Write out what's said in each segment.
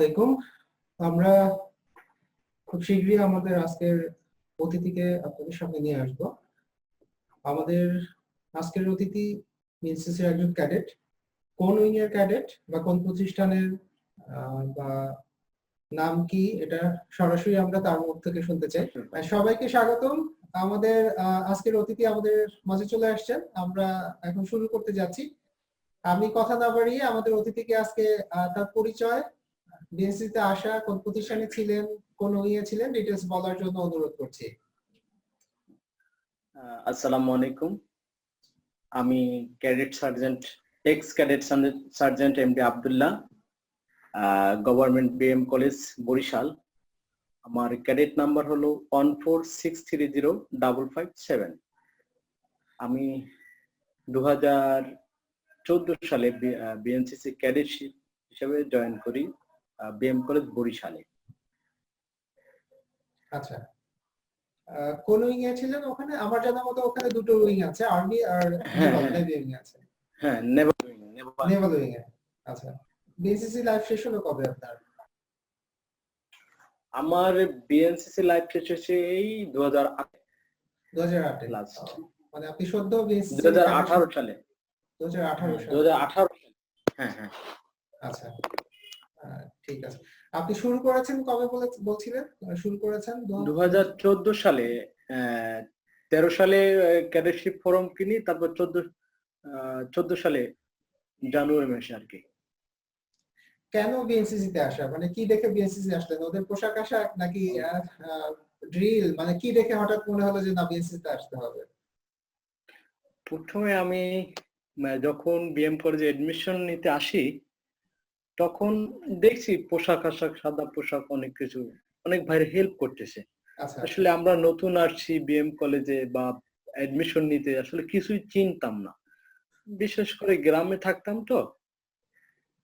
আলাইকুম। আমরা খুব শীঘ্রই আমাদের আজকের অতিথিকে আপনাদের সামনে নিয়ে আসব। আমাদের আজকের অতিথি বিএনসিসির একজন ক্যাডেট। কোন উইং এর ক্যাডেট বা কোন প্রতিষ্ঠানের বা নাম কি, এটা সরাসরি আমরা তার মুখ থেকে শুনতে চাই। সবাইকে স্বাগতম। আমাদের আজকের অতিথি আমাদের মাঝে চলে আসছেন। আমরা এখন শুরু করতে যাচ্ছি। আমি কথা না বাড়িয়ে আমাদের অতিথিকে আজকে তার পরিচয়, বিএনসিতে আসা, কোন প্রতিষ্ঠানে ছিলেন, কোন উইংয়ে ছিলেন, ডিটেইলস বলার জন্য অনুরোধ করছি। আসসালামু আলাইকুম। আমি cadet sergeant, ex cadet sergeant MD Abdullah, government BM college Barishal. আমার ক্যাডেট নাম্বার হলো 146305557। আমি 2014 সালে বিএনসিসি ক্যাডেটশিপ হিসেবে জয়েন করি বিএম কলেজ বরিশালে। আচ্ছা, কোন উইং এ ছিলেন ওখানে? আমার জানা মতো ওখানে দুটো উইং আছে, আর্মি আর নেভি উইং আছে। হ্যাঁ, নেভাল উইং এ। আচ্ছা, বিএনসিসি লাইফ শেষ হলো কবে আপনার? আমার বিএনসিসি লাইফ শেষ হয়েছে এই 2008 লাস্ট, মানে আপনি সদ্য বিএনসিসি 2018 সালে। 2018 সালে। 2018 সালে। হ্যাঁ। আচ্ছা, ঠিক আছে। আপনি শুরু করেছেন কবে বলছিলেন? শুরু করেছেন 2014 সালে। 13 সালে ক্যাডেটশিপ ফর্ম কিনি, তারপর 14 সালে জানুয়ারি মাসে আর কি। কেন বিএনসিসি তে আসা, মানে কি দেখে বিএনসিসি আসলেন? ওদের পোশাক আশাক নাকি ড্রিল, মানে কি দেখে হঠাৎ মনে হলো যে না বিএনসিসি তে আসতে হবে? প্রথমে আমি যখন বিএম কলেজে এডমিশন নিতে আসি, তখন দেখছি পোশাক আশাক, সাদা পোশাক, অনেক কিছু, অনেক ভাইয়ের হেল্প করতেছে। আসলে আমরা নতুন আসছি বিএম কলেজে বা এডমিশন নিতে, আসলে কিছুই চিনতাম না, বিশেষ করে গ্রামে থাকতাম তো।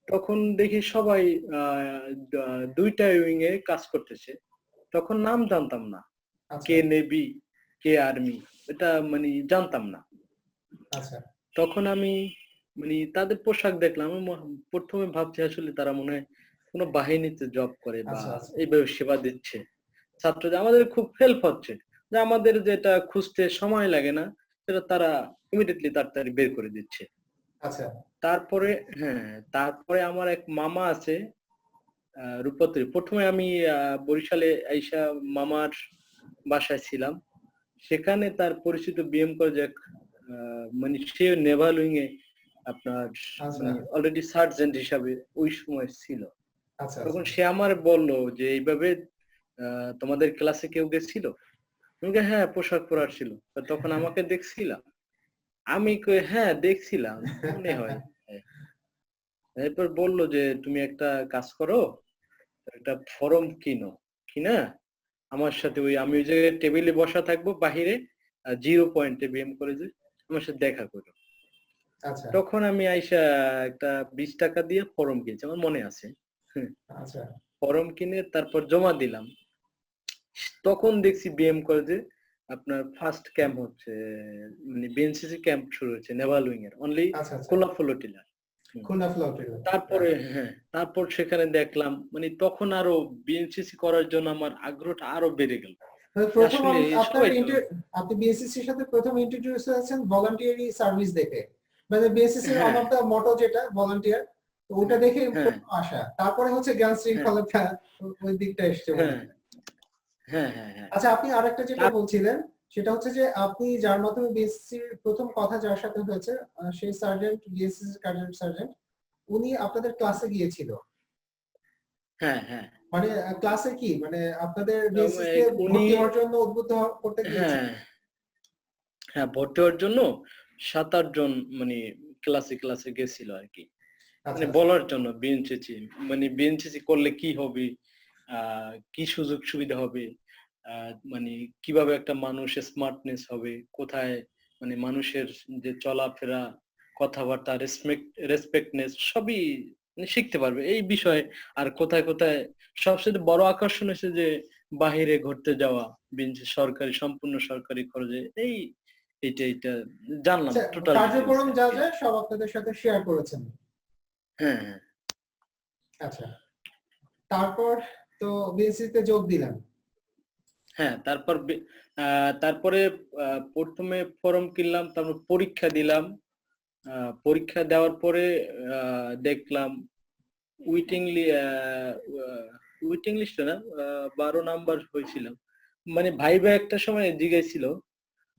তখন দেখি সবাই দুইটা উইং এ কাজ করতেছে। তখন নাম জানতাম না, কে নেভি কে আর্মি, এটা মানে জানতাম না। তখন আমি মানে তাদের পোশাক দেখলাম, প্রথমে ভাবছি আসলে তারা মনে হয় কোনো বাহিনীতে জব করে বা এইভাবে সেবা দিচ্ছে ছাত্রদের। আমাদের খুব হেল্প হচ্ছে, যে আমাদের যেটা খুঁজতে সময় লাগে না সেটা তারা ইমিডিয়েটলি তাড়াতাড়ি বের করে দিচ্ছে। তারপরে আমার এক মামা আছে রূপতী। প্রথমে আমি বরিশালে আইসা মামার বাসায় ছিলাম। সেখানে তার পরিচিত বিএম কলেজ এক মানে সে নেভাল উইং এ আপনার অলরেডি সার্জেন্ট হিসাবে ওই সময় ছিল। তখন সে আমার বললো যে এইভাবে তোমাদের ক্লাসে কেউ গেছিল? হ্যাঁ, পোশাক পরার ছিল। তখন আমাকে দেখছিলাম? আমি হ্যাঁ দেখছিলাম, মনে হয়। এরপর বললো যে তুমি একটা কাজ করো, একটা ফর্ম কিনা আমার সাথে আমি ওই জায়গায় টেবিলে বসা থাকবো বাহিরে 0 পয়েন্টে বিএম কলেজে, আমার সাথে দেখা করো। তখন আমি আইসা একটা 20 টাকা দিয়ে ফর্ম কিনছি, আমার মনে আছে। ফর্ম কিনে তারপর জমা দিলাম। তখন দেখছি বিএম কলেজে আপনার ফার্স্ট ক্যাম্প হচ্ছে, মানে বিএনসিসি ক্যাম্প শুরু হয়েছে নেভাল উইং এর, অনলি খোলা ফ্লোটিলার। তারপর সেখানে দেখলাম, মানে তখন আরো বিএনসিসি করার জন্য আমার আগ্রহটা আরো বেড়ে গেল। আপনি বিএনসিসির সাথে প্রথম ইন্ট্রোডিউস হয়েছেন ভলান্টিয়ারি সার্ভিস দেখে, মানে বিএনসিসির ওয়ান অফ দা মটো যেটা ভলান্টিয়ার, তো ওটা দেখে আসা। তারপরে হচ্ছে জ্ঞান শৃঙ্খলাটা ওই দিকটা এসেছে। আচ্ছা, আপনি আরেকটা যেটা বলছিলেন সেটা হচ্ছে যে আপনি যার মাধ্যমে বিএসসির প্রথম কথা যার সাথে হয়েছে, সেই সার্জেন্ট, বিএসসির ক্যাডেট সার্জেন্ট, উনি আপনাদের ক্লাসে গিয়েছিল। মানে ক্লাসে কি, মানে আপনাদের বিএসসিতে ভর্তি হওয়ার জন্য উদ্বুদ্ধ করতে গিয়েছিল? হ্যাঁ, ভর্তি হওয়ার জন্য 7-8 জন মানে ক্লাসে গেছিল আর কি, মানে বলার জন্য বিএনসিসি করলে কি হবে, কি সুযোগ সুবিধা হবে, মানে কিভাবে একটা মানুষের স্মার্টনেস হবে, কোথায় মানে মানুষের যে চলাফেরা, কথাবার্তা, রেসপেক্টনেস সবই শিখতে পারবে এই বিষয়ে। আর কোথায় সবচেয়ে বড় আকর্ষণ হচ্ছে যে বাহিরে ঘুরতে যাওয়া, সরকারি, সম্পূর্ণ সরকারি খরচে, এইটা জানলাম টোটাল কার্যক্রম যা সব আপনাদের সাথে শেয়ার করেছেন। হ্যাঁ। আচ্ছা, তারপর তো বিএসসি তে যোগ দিলেন। হ্যাঁ, তারপরে প্রথমে ফর্ম কিনলাম, তারপর পরীক্ষা দিলাম। পরীক্ষা দেওয়ার পরে দেখলাম ওয়েটিং ওয়েটিং লিস্টে না, 12 নাম্বার হয়েছিলাম। মানে ভাইবা একটা সময় জিজ্ঞাসছিল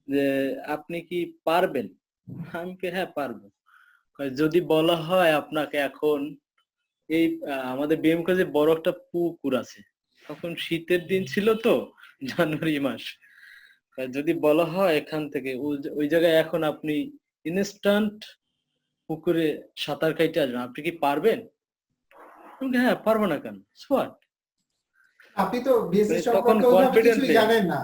যে আপনি কি পারবেন? আমি কি হ্যাঁ পারবো। যদি বলা হয় আপনাকে এখন এই আমাদের বিএম কলেজে বড় একটা পুকুর আছে, তখন শীতের দিন ছিল তো, জানুয়ারি মাস। যদি বলা হয় এখান থেকে ওই জায়গায় এখন আপনি ইনস্ট্যান্ট পুকুরে সাঁতার কাটতে আসবেন, আপনি কি পারবেন? আমি বলি, হ্যাঁ পারবো না কেন, সোয়াট। আপনি তো বিএসসি তখন সম্পর্কে ওইভাবে কিছুই কনফিডেন্সে জানেন না,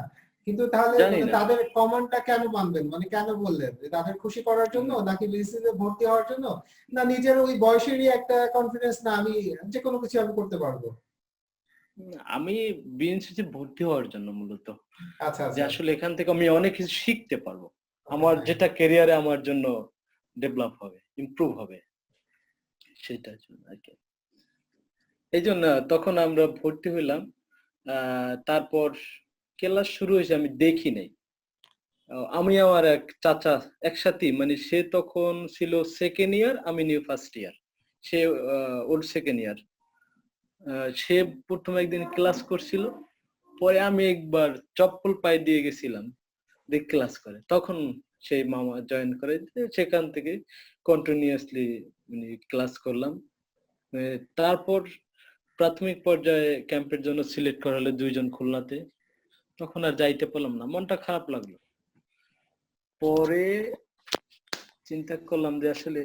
কিন্তু তাহলে জানি মানে না। তাদের কমান্ডটা কেন মানবেন, মানে কেন বললেন যে তাদের খুশি করার জন্য, নাকি বিএসসি তে ভর্তি হওয়ার জন্য, না নিজের ওই বয়সেরই একটা কনফিডেন্স, না আমি যে কোনো কিছু আমি করতে পারবো? আমি বিএনসিতে ভর্তি হওয়ার জন্য মূলত, আচ্ছা যে আচ্ছা। আসলে এখান থেকে আমি অনেক কিছু শিখতে পারবো, ওকে, আমার ফাইন। যেটা ক্যারিয়ারে আমার জন্য ডেভেলপ হবে, ইমপ্রুভ হবে, সেটার জন্য আর কি। এই জন্য তখন আমরা ভর্তি হইলাম। তারপর ক্লাস শুরু হয়েছে, আমি দেখি নাই। আমি আমার এক চাচা একসাথেই, মানে সে তখন ছিল সেকেন্ড ইয়ার, আমি নিউ ফার্স্ট ইয়ার, সে ওর সেকেন্ড ইয়ার। সে প্রথম একদিন ক্লাস করছিল, পরে আমি একবার চপ্পল পায়ে দিয়ে গেছিলাম, দেখ ক্লাস করে, তখন সেই মামা জয়েন করে, সেখান থেকে কন্টিনিউয়াসলি মানে ক্লাস করলাম। তারপর প্রাথমিক পর্যায়ে ক্যাম্পের জন্য সিলেক্ট করা হলো 2 জন খুলনাতে, তখন আর যাইতে পারলাম না, মনটা খারাপ লাগলো। পরে চিন্তা করলাম যে আসলে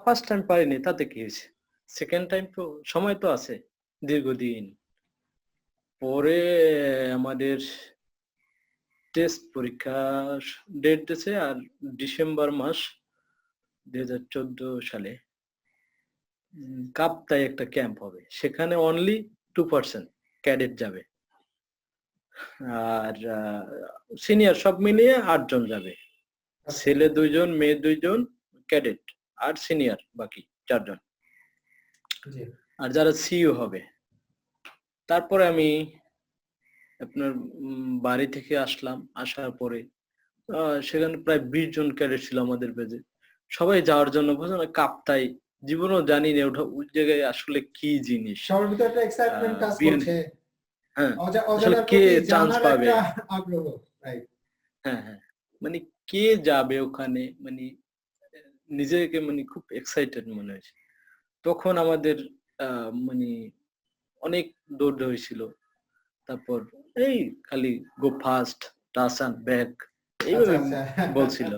ফার্স্ট টাইম পারিনি, তাতে কি হয়েছে, সেকেন্ড টাইম তো সময় তো আছে দীর্ঘদিন। পরে আমাদের টেস্ট পরীক্ষার ডেট দিয়েছে, আর ডিসেম্বর মাস 2014 সালে কাপ্তাই একটা ক্যাম্প হবে, সেখানে অনলি 2% ক্যাডেট যাবে, আর সিনিয়র সব মিলিয়ে 8 জন যাবে, ছেলে 2 জন মেয়ে 2 জন, ক্যাডেট আর সিনিয়র বাকি 4 জন, জি। আর যারা সিইও হবে। তারপরে আমি আপনার বাড়ি থেকে আসলাম, আসার পরে সেখানে প্রায় 20 জন ক্যাডেট ছিল আমাদের ব্যাচে, সবাই যাওয়ার জন্য বলছে না, কাপ্তাই জীবনও জানি না ওটা ওই জায়গায় আসলে কি জিনিস। সবার ভিতরে একটা এক্সাইটমেন্ট কাজ বিএন করছে, হ্যাঁ, আসলে অজানার কে প্রতি চান্স জানার পাবে, একটা আগ্রহ, রাইট? হ্যাঁ হ্যাঁ, মানে কে যাবে ওখানে, মানে নিজেকে মানে খুব এক্সাইটেড মনে হয়েছে। তখন আমাদের মানে অনেক দৌড় হয়েছিল, তারপর এই খালি গো ফাস্ট, টাচ অ্যান্ড ব্যাক, আচ্ছা এইভাবে আচ্ছা। বলছিল।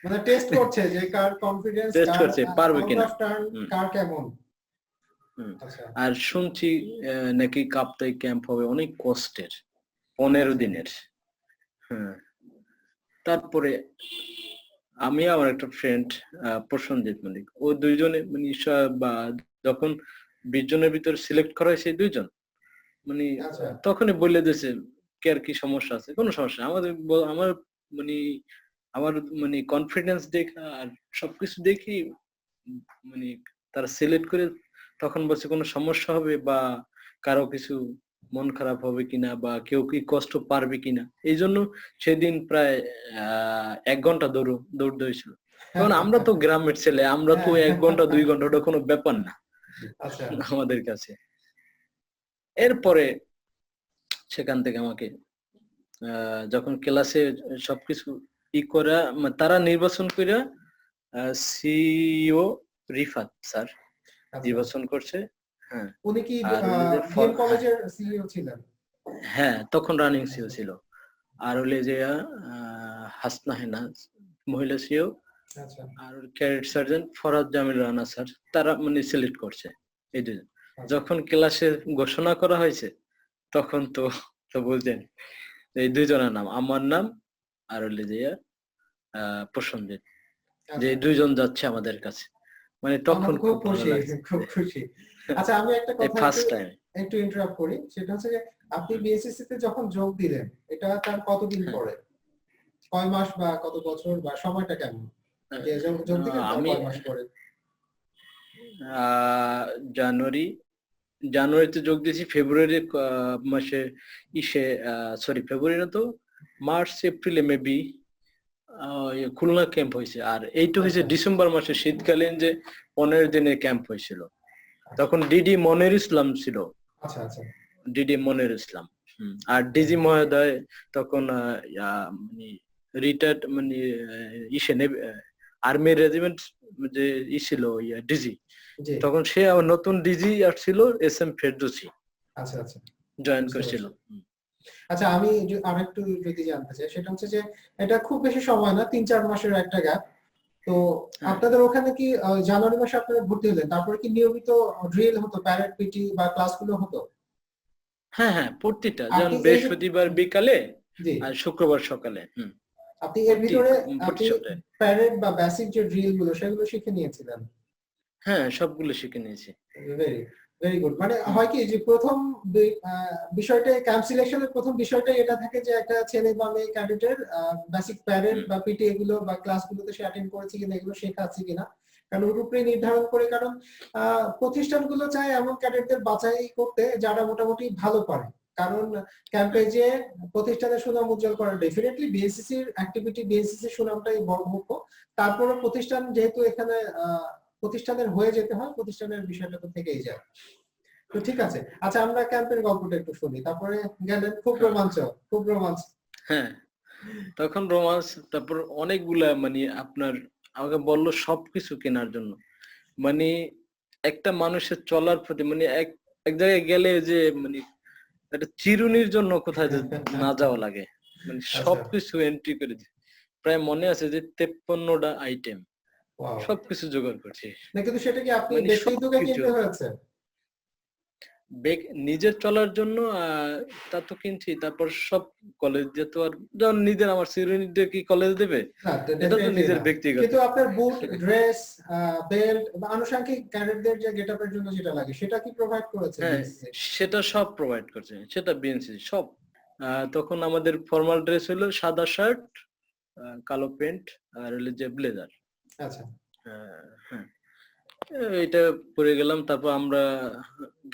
মানে টেস্ট করছে যে কার কনফিডেন্স, টেস্ট কার করছে পারবে আউট কিনা। অফ টার্ন, হুম কার কেমন। হুম। আচ্ছা আর শুনছি নাকি কাপ্তাই ক্যাম্প হবে অনেক কষ্টের, 15 আচ্ছা। দিনের। হ্যাঁ, তারপরে আমি আমার একটা ফ্রেন্ড প্রসেনজিৎ মল্লিক, ও 2 জনে মানে বা যখন 20 জনের ভিতরে সিলেক্ট করা হয় সেই 2 জন, মানে আচ্ছা তখনই বলে দিয়েছে কে আর কি সমস্যা আছে, কোনো সমস্যা নেই। আমার মানে আমার মানে কনফিডেন্স দেখা আর সবকিছু দেখি মানে তারা সিলেক্ট করে, তখন বলছে কোনো সমস্যা হবে বা কারো কিছু মন খারাপ হবে কিনা বা কেউ কি কষ্ট পারবে কিনা, এই জন্য সেদিন প্রায় 1 ঘন্টা দৌড় হয়েছিল। কারণ আমরা তো গ্রামের ছেলে, আমরা তো হ্যাঁ। 1 ঘন্টা 2 ঘন্টা ওটা কোনো ব্যাপার না আচ্ছা আমাদের কাছে। এরপরে সেখান থেকে আমাকে যখন ক্লাসে সবকিছু করা, তারা নির্বাচন করে, সিইও রিফাত স্যার আচ্ছা। নির্বাচন করছে। হ্যাঁ, উনি কি আর হলে যে বিএম কলেজের সিইও ছিলেন? হ্যাঁ তখন রানিং সিও আচ্ছা ছিল। আর হলে যে হাসনা হেনা মহিলা সিও, আচ্ছা আর cadet sergeant Farhad Jamil Rana sir, তারা মানে সিলেক্ট করছে এই দুজন। আচ্ছা। যখন ক্লাসে ঘোষণা করা হয়েছে তখন তো তো বুঝছেন, এই 2 জনের নাম, আমার নাম আর হলে যে প্রসেনজিৎ, যে আচ্ছা। 2 জন যাচ্ছে আমাদের কাছে, মানে আমরা তখন তো খুব খুব ভালো খুশি, লাগছে। খুব খুশি। আচ্ছা আমি একটা এই কথা একটু ফার্স্ট টাইম। একটু ইন্টারাপ্ট করি, সেটা হচ্ছে যে আপনি বিএসএসসি তে যখন যোগ দিলেন, এটা তার কতদিন হ্যাঁ, পরে, কয় মাস বা কত বছর বা সময়টা কেমন, যে যোগ দিলেন তার আমি কয় মাস পরে? জানুয়ারি জানুয়ারিতে যোগ দিয়েছি, ফেব্রুয়ারি মাসে ইসে সরি ফেব্রুয়ারি না তো মার্চ এপ্রিলে মেবি খুলনা ক্যাম্প হয়েছে। আর এইটা হয়েছে আচ্ছা ডিসেম্বর মাসে শীতকালীন যে 15 দিনের ক্যাম্প হয়েছিল, তখন ডিডি মনির ইসলাম ছিল। আচ্ছা আচ্ছা ডিডি মনির ইসলাম। আর ডিজি মহোদয় তখন রিটায়ার্ড মানে ইসে আর্মি রেজিমেন্ট যে ছিল ডিজি, জি তখন সে আবার নতুন ডিজি আসছিল SM ফেরদৌসি আচ্ছা আচ্ছা জয়েন বুঝতে করেছিল। পারছি। আচ্ছা আমি আরেকটু যদি জানতে চাই, সেটা হচ্ছে যে এটা খুব বেশি সময় না, 3-4 মাসের একটা গ্যাপ। তো হ্যাঁ আপনাদের ওখানে কি জানুয়ারি মাসে আপনারা ভর্তি হলেন, তারপরে কি নিয়মিত ড্রিল হতো, প্যারেড পিটি বা ক্লাসগুলো হতো? হ্যাঁ হ্যাঁ, প্রতিটা, যেমন আপনি এই যে বৃহস্পতিবার বিকালে জি আর শুক্রবার সকালে। আপনি এর প্রতি ভিতরে প্রতি আপনি সপ্তাহে। প্যারেড বা বেসিক যে ড্রিল গুলো সেগুলো শিখে নিয়েছিলেন? হ্যাঁ, সবগুলো শিখে নিয়েছি। Very very good. মানে হুম হয় কি যে প্রথম বিষয়টা ক্যাম্প সিলেকশনের প্রথম বিষয়টা এটা থাকে যে একটা ছেলে বা মেয়ে ক্যাডেটের বেসিক প্যারেড হুম বা পিটি এগুলো বা ক্লাসগুলোতে সে অ্যাটেন্ড করেছে কিনা, এগুলো শেখা আছে কিনা। কারণ ওর উপরে নির্ধারণ করে, কারণ প্রতিষ্ঠানগুলো চায় এমন ক্যাডেটদের বাছাই করতে যারা মোটামুটি ভালো পারে। কারণ ক্যাম্পে হুম যে প্রতিষ্ঠানের সুনাম উজ্জ্বল করা, ডেফিনেটলি বিএসসিসির অ্যাক্টিভিটি, বিএসসিসির সুনামটাই বড় মুখ্য। তারপরে প্রতিষ্ঠান যেহেতু এখানে প্রতিষ্ঠানের হয়ে যেতে হয়, প্রতিষ্ঠানের বিষয়টা তো থেকেই যায়। তো ঠিক আছে, আচ্ছা আমরা ক্যাম্পের গল্পটা একটু শুনি, তারপরে গেলেন, খুব হ্যাঁ রোমাঞ্চ, খুব রোমাঞ্চ। হ্যাঁ, তখন রোমান্স, তারপর অনেকগুলা মানে আপনার আমাকে বললো সবকিছু কেনার জন্য। মানে একটা মানুষের চলার প্রতি মানে এক এক জায়গায় গেলে যে মানে একটা চিরুনির জন্য কোথায় যে না যাওয়া লাগে, মানে আচ্ছা সবকিছু এন্ট্রি করে দিই। প্রায় মনে আছে যে 53টা আইটেম, ওয়াও। সবকিছু জোগাড় করছি। না কিন্তু সেটা কি আপনি মানে ব্যক্তি উদ্যোগে সবকিছু কিনতে হয়েছে? নিজের চলার জন্য তা তো কিনছি। তারপর সব কলেজ দিয়ে তো আর, যেমন নিজের আমার চিরুনি দিয়ে কি কলেজ দেবে? না এটা তো ডেফিনেটলি নিজের না। ব্যক্তিগত। কিন্তু আপনার বুট, ড্রেস, বেল্ট বা আনুষঙ্গিক ক্যাডেটদের যে গেটআপের জন্য যেটা লাগে সেটা কি প্রোভাইড করেছে হ্যাঁ, বিএসসিসি? সেটা সব প্রোভাইড করছে। সেটা বিএনসিসি সব। তখন আমাদের ফরমাল ড্রেস হলো সাদা শার্ট, কালো প্যান্ট আর হলো যে ব্লেজার। আচ্ছা হ্যাঁ, এটা পরে গেলাম। তারপর আমরা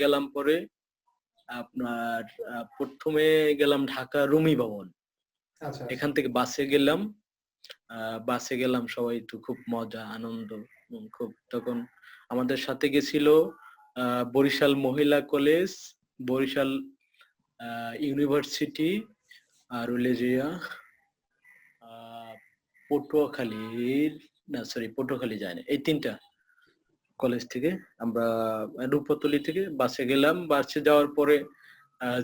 গেলাম পরে আপনার ১ম এ গেলাম ঢাকা রুমি ভবন। আচ্ছা আচ্ছা এখান থেকে বাসে গেলাম। বাসে গেলাম, সবাই তো খুব মজা আনন্দ। খুব তখন আমাদের সাথে গেছিল বরিশাল মহিলা কলেজ, বরিশাল ইউনিভার্সিটি, আর হইলে যে আহ, পটুয়াখালীর, না সরি পটুয়াখালী যায় না, এই 3টা কলেজ থেকে আমরা রূপতলী থেকে বাসে গেলাম। বাসে যাওয়ার পরে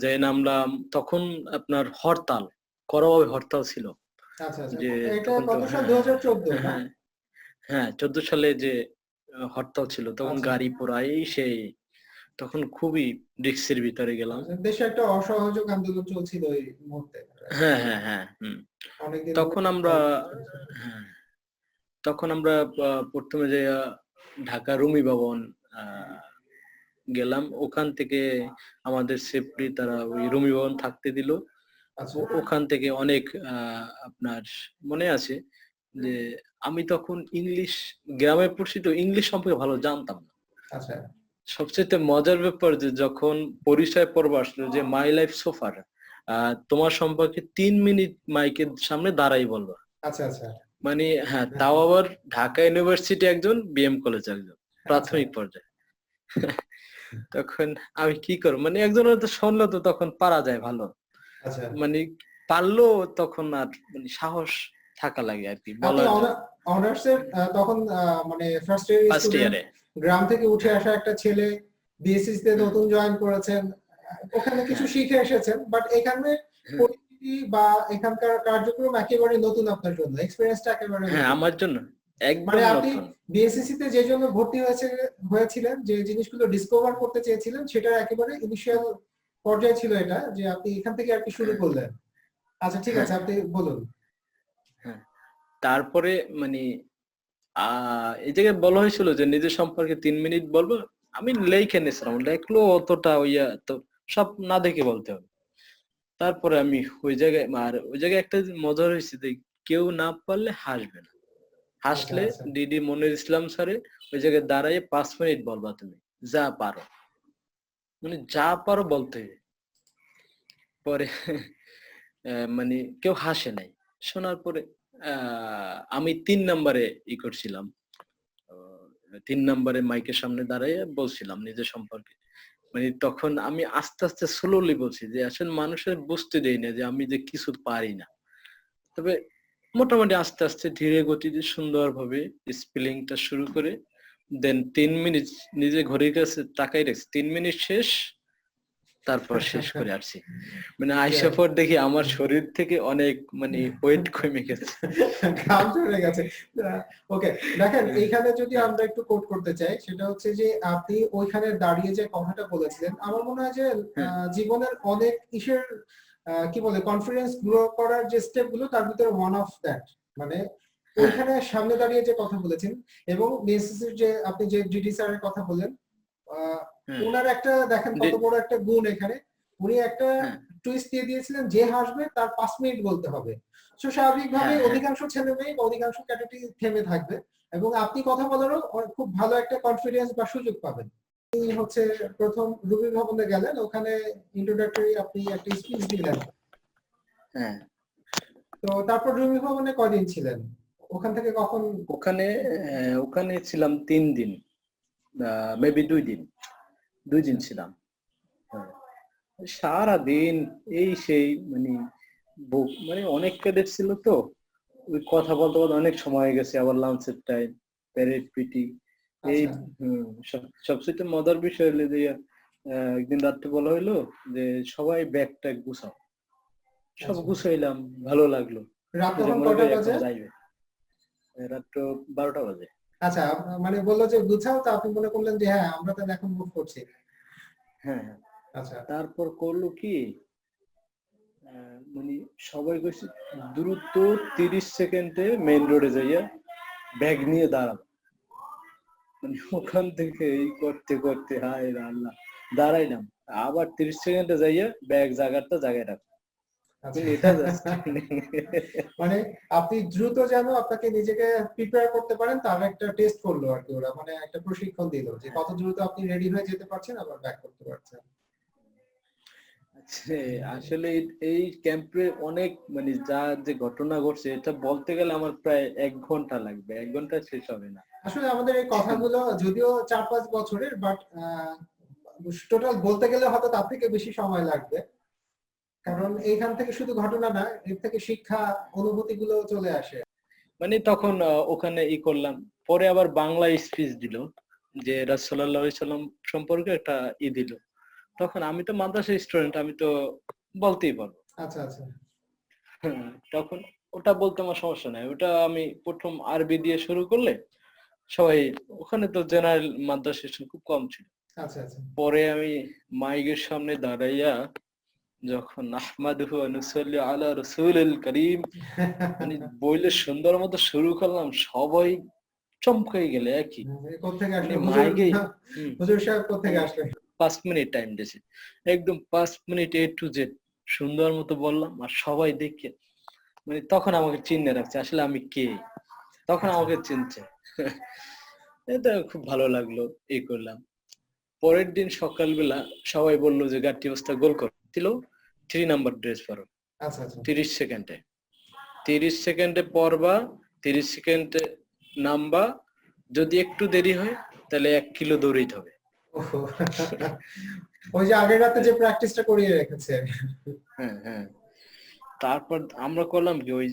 যাই নামলাম, তখন আপনার হরতাল, কড়াভাবে হরতাল ছিল। আচ্ছা আচ্ছা যে এটা তখন তো কত সাল, হ্যাঁ 2014 না? হ্যাঁ হ্যাঁ 14 সালে যে হরতাল ছিল, তখন আচ্ছা গাড়ি পোড়াই সেই, তখন খুবই রিস্কের ভিতরে গেলাম। আচ্ছা, দেশে একটা অসহযোগ আন্দোলন চলছিল এই মুহূর্তে। হ্যাঁ হ্যাঁ হ্যাঁ অনেকদিন ধরে তখন আমরা রাজনীতি চলছে। হ্যাঁ তখন আমরা প্রথমে যে ঢাকা রুমি ভবন আহ, গেলাম। ওখান থেকে আমাদের সেফটি তারা ওই রুমি ভবন থাকতে দিল। আচ্ছা ওখান থেকে অনেক আপনার মনে আছে যে আমি তখন ইংলিশ, গ্রামে পড়ছি তো ইংলিশ সম্পর্কে ভালো জানতাম না। আচ্ছা সবচেয়ে মজার ব্যাপার যে যখন পরিচয় পর্ব আসলো যে মাই লাইফ সোফার, তোমার সম্পর্কে 3 মিনিট মাইকের সামনে দাঁড়াই বললো। আচ্ছা আচ্ছা মানে হ্যাঁ, তাও আবার ঢাকা ইউনিভার্সিটি একজন, বিএম কলেজ একজন, আচ্ছা প্রাথমিক পর্যায়ে। তখন আমি কি করব, মানে একজনের তো শুনলে তো তখন পারা যায় ভালো, আচ্ছা মানে পারলো তখন আর মানে সাহস থাকা লাগে আর কি আপনি বলার জন্য। অনার্স এর তখন মানে ফার্স্ট ইয়ার ফার্স্ট স্টুডেন্ট, ইয়ারে। গ্রাম থেকে উঠে হ্যাঁ আসা একটা ছেলে, বিএসসিসি তে হ্যাঁ নতুন জয়েন করেছেন, ওখানে কিছু হ্যাঁ শিখে এসেছেন, বাট এখানে হ্যাঁ পরিস্থিতি বা এখানকার কার্যক্রম একেবারে নতুন, আপনার জন্য এক্সপেরিয়েন্সটা একেবারে হ্যাঁ, নতুন। আমার জন্য মানে একদম আপনি নতুন। বিএসসিসি তে যে জন্য ভর্তি হয়েছিলেন, যে জিনিসগুলো ডিসকভার করতে চেয়েছিলেন, সেটা একেবারে ইনিশিয়াল পর্যায়ে ছিল এটা, যে আপনি এখান থেকে আর কি শুরু হ্যাঁ করলেন। আচ্ছা ঠিক হ্যাঁ আছে, আপনি বলুন। হ্যাঁ, তারপরে মানে এই জায়গায় বলা হয়েছিল যে নিজের সম্পর্কে 3 মিনিট বলবো। আমি লেখে নিয়েছিলাম, লেখলো অতটা ইয়া তো সব না দেখে বলতে হবে। তারপরে আমি ওই জায়গায়, আর ওই জায়গায় একটা মজা হয়েছে যে কেউ না পারলে হাসবে না, আচ্ছা হাসলে আচ্ছা ডিডি মনির ইসলাম স্যারে ওই জায়গায় দাঁড়ায় 5 মিনিট বলবা তুমি যা পারো। মানে যা পারো বলতে। পরে মানে কেউ হাসে নাই। শোনার পরে আমি ৩ নাম্বারে করছিলাম। অ ৩ নাম্বারে মাইকের সামনে দাঁড়াইয়া বলছিলাম নিজের সম্পর্কে। মানে তখন আমি আস্তে, আস্তে স্লোলি বলছি যে আসলে মানুষের বুঝতে দেই না যে আমি যে কিছু পারি না। তবে মোটামুটি আস্তে, আস্তে ধীরে গতিতে সুন্দরভাবে স্পেলিংটা শুরু করে দেন ৩ মিনিট নিজে ঘড়ির কাছে তাকায় রাখছি। ৩ মিনিট শেষ, তারপর শেষ করে আসছি। মানে আইসা যাক। পর দেখি আমার শরীর থেকে অনেক মানে ওয়েট কমে গেছে। ঘাম ঝরে গেছে। ওকে, দেখেন হ্যাঁ, এইখানে যদি হ্যাঁ, আমরা একটু কোট করতে চাই, সেটা হচ্ছে যে আপনি ওইখানে দাঁড়িয়ে যে কথাটা বলেছিলেন, আমার মনে হয় যে হ্যাঁ, জীবনের অনেক ইসের কি বলে কনফিডেন্স গ্রো করার যে স্টেপ গুলো তার ভিতরে ওয়ান অফ দ্যাট। মানে হ্যাঁ, ওইখানে সামনে দাঁড়িয়ে যে কথা বলেছেন এবং বিএসসিসির যে আপনি যে ডিডি স্যারের কথা বললেন, আহ, হ্যাঁ, ওনার একটা দেখেন ডে কত বড় একটা গুণ এখানে। উনি একটা হ্যাঁ, টুইস্ট দিয়ে দিয়েছিলেন, যে হাসবে তার ৫ মিনিট বলতে হবে। তো স্বাভাবিকভাবে হ্যাঁ, হ্যাঁ, অধিকাংশ ছেলে মেয়ে বা অধিকাংশ ক্যাডেটই থেমে থাকবে এবং আপনি কথা বলারও খুব ভালো একটা কনফিডেন্স বা সুযোগ পাবেন। আপনি হচ্ছে প্রথম রুবি ভবনে গেলেন, ওখানে ইন্ট্রোডাক্টরি আপনি একটা স্পিচ দিলেন। হ্যাঁ। তো তারপর রুবি ভবনে কয়দিন ছিলেন? ওখান থেকে কখন? ওখানে ছিলাম ৩ দিন। মেবি ২ দিন। ২ দিন আচ্ছা ছিলাম। হ্যাঁ। সারাদিন এই সেই মানে মানে অনেক ক্যাডেট ছিল তো। ওই কথা বলতে, বলতে অনেক সময় হয়ে গেছে। আবার লাঞ্চের টাইম, প্যারেড পিটি। এই আচ্ছা সবচেয়ে মজার বিষয় হলো যে একদিন রাত্রে বলা হইলো যে সবাই ব্যাগ-ট্যাগ গুছাও। সব আচ্ছা। গুছাইলাম, ভালো লাগলো। রাত যে তখন মনে কয়টা করি এখন বাজে? যাইবে। রাত্র ১২টা বাজে। আচ্ছা, মানে বললো যে গুছাও, তো আপনি মনে করলেন যে হ্যাঁ আমরা তাহলে এখন মুভ করছি। হ্যাঁ, হ্যাঁ। আচ্ছা তারপর করলো কি মানে সবাই কইছে দ্রুত ৩০ সেকেন্ডে মেইন রোডে যাইয়া ব্যাগ নিয়ে দাঁড়াবো। মানে ওখান থেকে এই করতে করতে হায় রে আল্লাহ দাঁড়াইলাম। আবার ৩০ সেকেন্ডে যাইয়া ব্যাগ জায়গাটা জায়গায় রাখো। আচ্ছা। মানে এটা জাস্ট মানে আপনি দ্রুত যেন আপনাকে নিজেকে প্রিপেয়ার করতে পারেন তার একটা টেস্ট করলো আর কি, ওরা মানে একটা প্রশিক্ষণ দিল যে কত দ্রুত আপনি রেডি হয়ে যেতে পারছেন আবার ব্যাক করতে পারছেন। আসলে এই ক্যাম্পে অনেক মানে যা যে ঘটনা ঘটছে এটা বলতে গেলে আমার প্রায় ১ ঘন্টা লাগবে। ১ ঘন্টা শেষ হবে না। আসলে আমাদের এই কথাগুলো যদিও ৪-৫ বছরের, বাট টোটাল বলতে গেলে হয়তো তার থেকে বেশি সময় লাগবে, কারণ এইখান থেকে শুধু ঘটনা না, এর থেকে শিক্ষা অনুভূতি গুলো চলে আসে। মানে তখন ওখানে করলাম। পরে আবার বাংলা স্পিচ দিল। যে রাসূল সাল্লাল্লাহু আলাইহি সাল্লাম সম্পর্কে একটা দিল। তখন আমি তো মাদ্রাসা স্টুডেন্ট, আমি তো বলতেই পারবো। আচ্ছা আচ্ছা হ্যাঁ, তখন ওটা বলতে আমার সমস্যা নাই। ওটা আমি ১ম আরবি দিয়ে শুরু করলে সবাই, ওখানে তো জেনারেল মাদ্রাসা স্টুডেন্ট খুব কম ছিল। আচ্ছা আচ্ছা। পরে আমি মাইকের সামনে দাঁড়াইয়া যখন আহমাদুহু ওয়া নুসাল্লি আলা রাসূলিল কারীম মানে বইলে সুন্দর মতো শুরু করলাম, সবাই চমকাই গেলে একই। কোত্থেকে মানে আসলো হুজুর? মাইকে হুম, হুজুর সাহেব কোত্থেকে মানে আসলেন? ৫ মিনিট টাইম দিয়েছি। একদম ৫ মিনিট A to Z সুন্দর মতো বললাম। আর সবাই দেখে মানে তখন আমাকে চিনে রাখছে আসলে আমি কে। তখন আচ্ছা আমাকে চিনছে। এটা খুব ভালো লাগলো। করলাম। পরের দিন সকালবেলা সবাই বলল যে গাড়ি অবস্থা গোল ছিল ৩ নাম্বার ড্রেস পরো। আচ্ছা আচ্ছা। ৩০ সেকেন্ডে। ৩০ সেকেন্ডে পড়বা, ৩০ সেকেন্ডে নামবা। যদি একটু দেরি হয় তাহলে ১ কিলো দৌড়াইতে হবে। ওহো! ওই যে আগের রাতে যে প্র্যাকটিসটা করিয়ে রেখেছে। হ্যাঁ, হ্যাঁ। তারপর আমরা করলাম কি ওই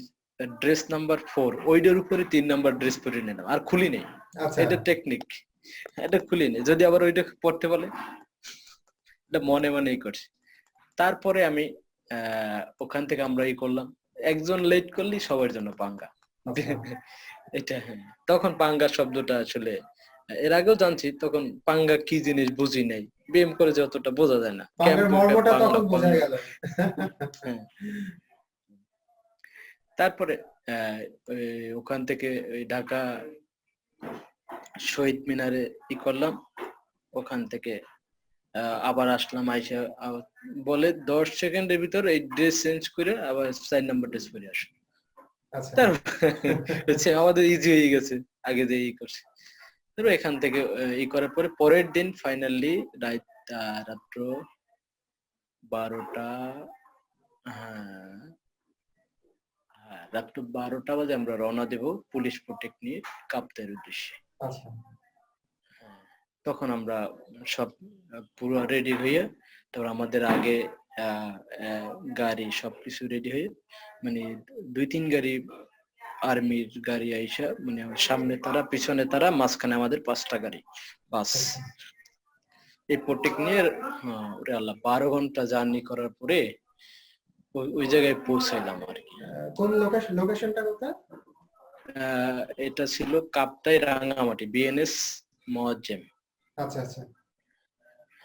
ড্রেস নাম্বার ৪ ওইটার উপরে ৩ নাম্বার ড্রেস পরে নিলাম। আর খুলি নাই। আচ্ছা এটা টেকনিক। এটা খুলি নাই। যদি আবার ওইটা পড়তে বলে, এটা মনে মনেই করছি। তারপরে আমি ওখান থেকে আমরা করলাম। একজন লেট করলেই সবার জন্য পাঙ্গা। আচ্ছা। এটা হ্যাঁ। তখন পাঙ্গা শব্দটা আসলে এর আগেও জানছি, তখন পাঙ্গা কি জিনিস বুঝি নাই। বিএম করে যতটা বোঝা যায় না। পাঙ্গার ক্যাম্পে মর্মটা বাংলা তখন বোঝা পাঙ্গা। গেল। হ্যাঁ। তারপরে ওই ওখান থেকে ওই ঢাকা শহীদ মিনারে করলাম। ওখান থেকে আবার আসলাম আইসা বলে ১০ সেকেন্ডের ভিতর এই ড্রেস চেঞ্জ করে আবার ৪ নাম্বার ড্রেস পরে আসো। আচ্ছা। তার হচ্ছে আমাদের ইজি হয়ে গেছে। আগে যে করছি। তারপর এখান থেকে করার পরে পরের দিন ফাইনালি রাত রাত্র 12টা, হ্যাঁ রাত্র 12টা বাজে আমরা রওনা দেব পুলিশ প্রোটেক্ট নিয়ে কাপ্তাইয়ের উদ্দেশ্যে। আচ্ছা হ্যাঁ, তখন আমরা সব পুরো রেডি হয়ে, তারপর আমাদের আগে আহ, আহ, গাড়ি সবকিছু রেডি হয়ে, মানে 2-3 গাড়ি আর্মির গাড়ি আইসা, মানে সামনে তারা পিছনে তারা, মাঝখানে আমাদের 5টা গাড়ি বাস। আচ্ছা এই প্রোটেক্ট নিয়ে ওরে আল্লাহ 12 ঘন্টা জার্নি করার পরে ওই জায়গায় পৌঁছাইলাম আর কি। কোন লোকেশনটা কোথায়? এটা ছিল কাপ্তাই রাঙামাটি, বিএনএস মোয়াজ্জেম। আচ্ছা আচ্ছা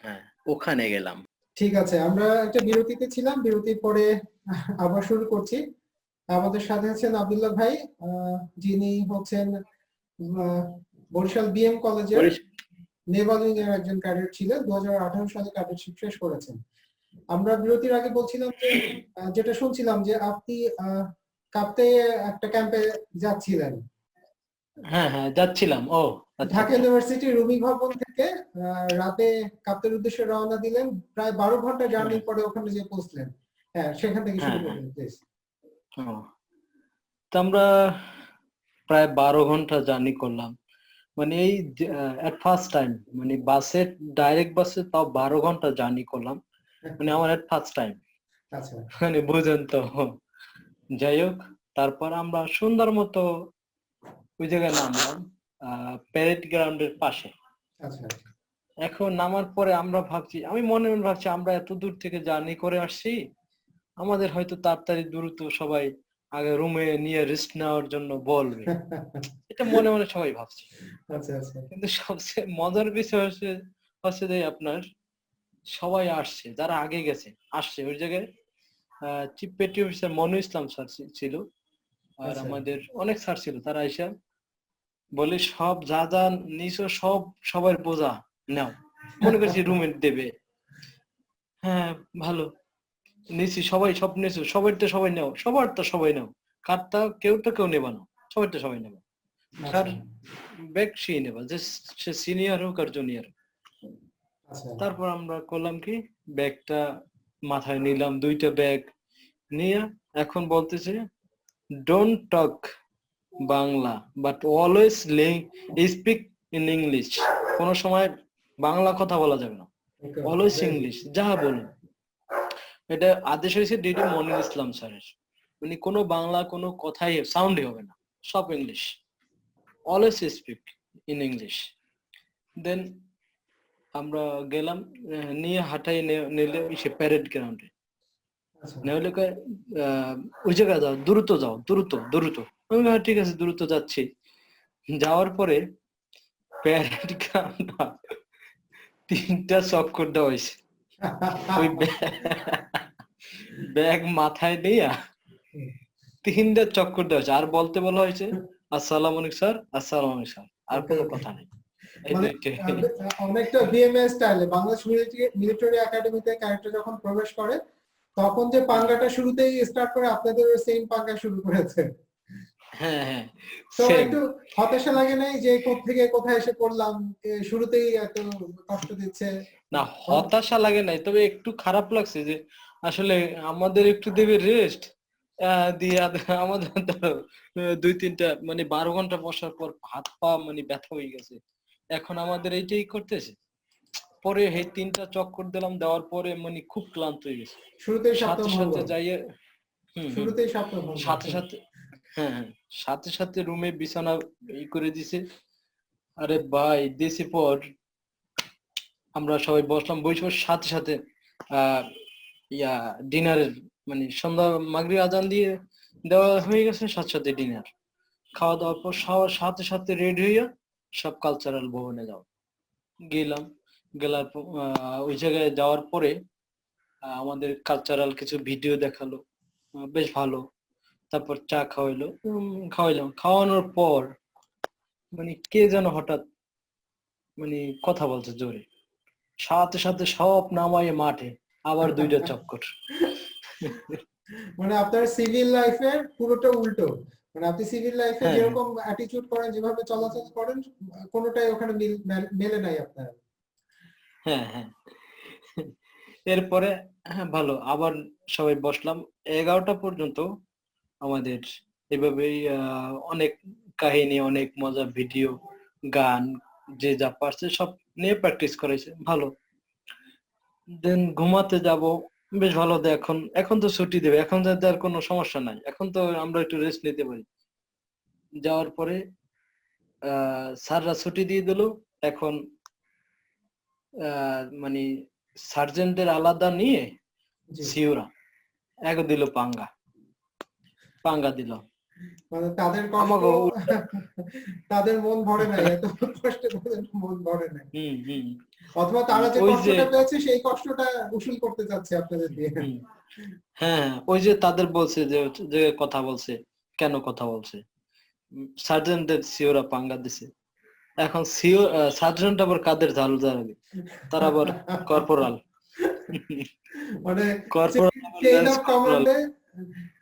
হ্যাঁ, ওখানে গেলাম। ঠিক আছে, আমরা একটা বিরতিতে ছিলাম, বিরতির পরে আবার শুরু করছি। আমাদের সাথে আছেন আব্দুল্লাহ ভাই, যিনি হচ্ছেন আহ, বরিশাল বিএম কলেজের নেভাল উইং এর একজন ক্যাডেট ছিলেন, 2018 সালে ক্যাডেটশিপ শেষ করেছেন। আমরা বিরতির আগে বলছিলাম যে যেটা শুনছিলাম যে আপনি কাপ্তাইয়ে একটা ক্যাম্পে যাচ্ছিলেন। হ্যাঁ হ্যাঁ যাচ্ছিলাম। ও আচ্ছা ঢাকা আচ্ছা। ইউনিভার্সিটি রুমি ভবন থেকে রাতে কাপ্তাইয়ের উদ্দেশ্যে রওনা দিলেন, প্রায় 12 ঘন্টা হ্যাঁ জার্নির পরে ওখানে যে পৌঁছলেন। হ্যাঁ, সেখান থেকে শুরু হ্যাঁ হ্যাঁ। করবেন প্লিজ। ও, তো আমরা প্রায় 12 ঘন্টা জার্নি করলাম। মানে এই এট ফার্স্ট টাইম, মানে বাসে, ডাইরেক্ট বাসে তাও 12 ঘন্টা জার্নি করলাম, মানে আমার এট ফার্স্ট টাইম। আচ্ছা মানে বুঝেন তো। যাই হোক, তারপর আমরা সুন্দর মতো ওই জায়গায় নামলাম, প্যারেড গ্রাউন্ডের পাশে। আচ্ছা এখন নামার পরে আমরা ভাবছি, আমি মনে মনে ভাবছি আমরা এত দূর থেকে জার্নি করে আসছি, আমাদের হয়তো তাড়াতাড়ি দ্রুত সবাই আগে রুমে নিয়ে রেস্ট নেওয়ার জন্য বলবে, এটা মনে মনে সবাই ভাবছি। আচ্ছা আচ্ছা কিন্তু সবচেয়ে মজার বিষয় হচ্ছে হচ্ছে যে আপনার সবাই আসছে, যারা আগে গেছে আসছে ওই জায়গায়। চিফ পেটি অফিসার মনু ইসলাম স্যার ছিল, আর আচ্ছা আমাদের অনেক স্যার ছিল। তারা এসে বলে সব যা যা নিছো সব, সবার বোঝা নাও, মনে করছি রুমে দেবে। হ্যাঁ ভালো, নিছি সবাই, সব নিছো, সবার তো সবাই নাও, সবার তো সবাই নাও, কারটা কেউ তো কেউ নেবা না, সবার তো সবাই নেবা, আচ্ছা কার ব্যাগ সেই নেবা, যে সে সিনিয়র হোক আর জুনিয়র। আচ্ছা তারপর আমরা করলাম কি, ব্যাগটা মাথায় নিলাম, 2টা ব্যাগ নিয়ে এখন বলতেছে don't talk Bangla but always speak in English. কোনো সময় বাংলা কথা বলা যাবে না, ওকে অলওয়েজ ওকে ইংলিশ, যা বলুন। এটা আদেশ হয়েছে ডিডি মনির ইসলাম স্যারের। মানে কোনো বাংলা কোনো কথাই সাউন্ডই হবে না, সব English, always speak in English. Then আমরা গেলাম, নিয়ে হাঁটাই নিলে সে প্যারেড গ্রাউন্ডে। আচ্ছা নাহলে কয় ওই জায়গায় যাও, দ্রুত যাও, দ্রুত দ্রুত। আমি বললাম, ঠিক আছে দ্রুত যাচ্ছি। যাওয়ার পরে প্যারেড গ্রাউন্ড 3টা চক্কর দেওয়া হয়েছে। ওই ব্যাগ মাথায় নিয়ে 3টা চক্কর দেওয়া হয়েছে, আর বলতে বলা হয়েছে আসসালামু আলাইকুম স্যার, আসসালামু আলাইকুম স্যার, আর ওকে কোনো ওকে কথা নেই। এই মানে দুইটাই। অনেকটা বিএমএস স্টাইলে বাংলাদেশ মিলিটারি একাডেমিতে ক্যারেক্টার যখন প্রবেশ করে তখন যে পাঙ্গাটা শুরুতেই স্টার্ট করে, আপনাদের সেম পাঙ্গা শুরু করেছে। হ্যাঁ হ্যাঁ তো সেম। একটু হতাশা লাগে নাই যে থেকে কোথায় এসে পড়লাম, শুরুতেই এত কষ্ট দিচ্ছে? না, হতাশা লাগে নাই, তবে একটু খারাপ লাগছে যে আসলে আমাদের একটু দেবে রেস্ট দিয়ে আমাদের তো 2-3টা, মানে 12 ঘন্টা বসার পর হাত পা মানে ব্যথা হয়ে গেছে। এখন আমাদের এইটাই করতেছে। পরে এই 3টা চক্কর দিলাম, দেওয়ার পরে মানে খুব ক্লান্ত হয়ে গেছে। শুরুতেই সাথে স্বপ্ন ভঙ্গ, সাথে যাইয়ে হম শুরুতেই স্বপ্ন ভঙ্গ। সাথে সাথে, হ্যাঁ হ্যাঁ, সাথে সাথে রুমে বিছানা করে দিছে। আরে ভাই দিছি পর আমরা সবাই বসলাম, বসে সাথে সাথে আহ ডিনারের, মানে সন্ধ্যা মাগরিব আজান দিয়ে দেওয়া হয়ে গেছে, সাথে সাথে ডিনার খাওয়া দাওয়ার পর সবার সাথে সাথে রেডি হইয়া সব কালচারাল ভবনে যাও গেলাম। গেলার ওই জায়গায় যাওয়ার পরে আমাদের কালচারাল কিছু ভিডিও দেখালো, বেশ ভালো। তারপর চা খাওয়াইলো, খাওয়াইলাম। খাওয়ানোর পর মানে কে যেন হঠাৎ মানে কথা বলছে জোরে, সাথে সাথে সব নামায় মাঠে আবার 2টা চক্কর। মানে আপনার সিভিল লাইফের পুরোটা উল্টো, মানে আপনি সিভিল লাইফে হ্যাঁ হ্যাঁ যেরকম অ্যাটিটিউড করেন, যেভাবে চলাচল করেন, কোনোটাই ওখানে মেলে নাই আপনার। হ্যাঁ হ্যাঁ। এরপরে হ্যাঁ ভালো, আবার সবাই বসলাম 11টা পর্যন্ত। আমাদের এভাবেই অনেক কাহিনী, অনেক মজা, ভিডিও, গান, যে যা পারছে সব নিয়ে প্র্যাকটিস করেছে, ভালো। দেন ঘুমাতে যাব, বেশ ভালো। এখন এখন তো ছুটি দেবে, এখন যাতে আর কোনো সমস্যা নাই, এখন তো আমরা একটু রেস্ট নিতে পারি। যাওয়ার পরে স্যাররা ছুটি দিয়ে দিল। এখন মানে সার্জেন্টের আলাদা নিয়ে জি। সিওরা এক দিল, পাঙ্গা পাঙ্গা দিল মানে তাদের কষ্ট, আমাকে। তাদের মন ভরে নাই, এত কষ্টে তাদের মন ভরে নাই, হুম হুম অথবা তারা যে ওই যে কষ্টটা পেয়েছে সেই কষ্টটা উসুল করতে চাচ্ছে আপনাদের দিয়ে। হুম হ্যাঁ হ্যাঁ, ওই যে তাদের বলছে যে যে কথা বলছে, কেন কথা বলছে, সার্জেন্টের সিওরা পাঙ্গা দিছে। এখন সিও সার্জেন্ট আবার কাদের ঝাল ঝাড়াবে, তারা আবার কর্পোরাল। মানে কর্পোরাল আবার চেইন ল্যান্স অফ কর্পোরাল। কমান্ডে,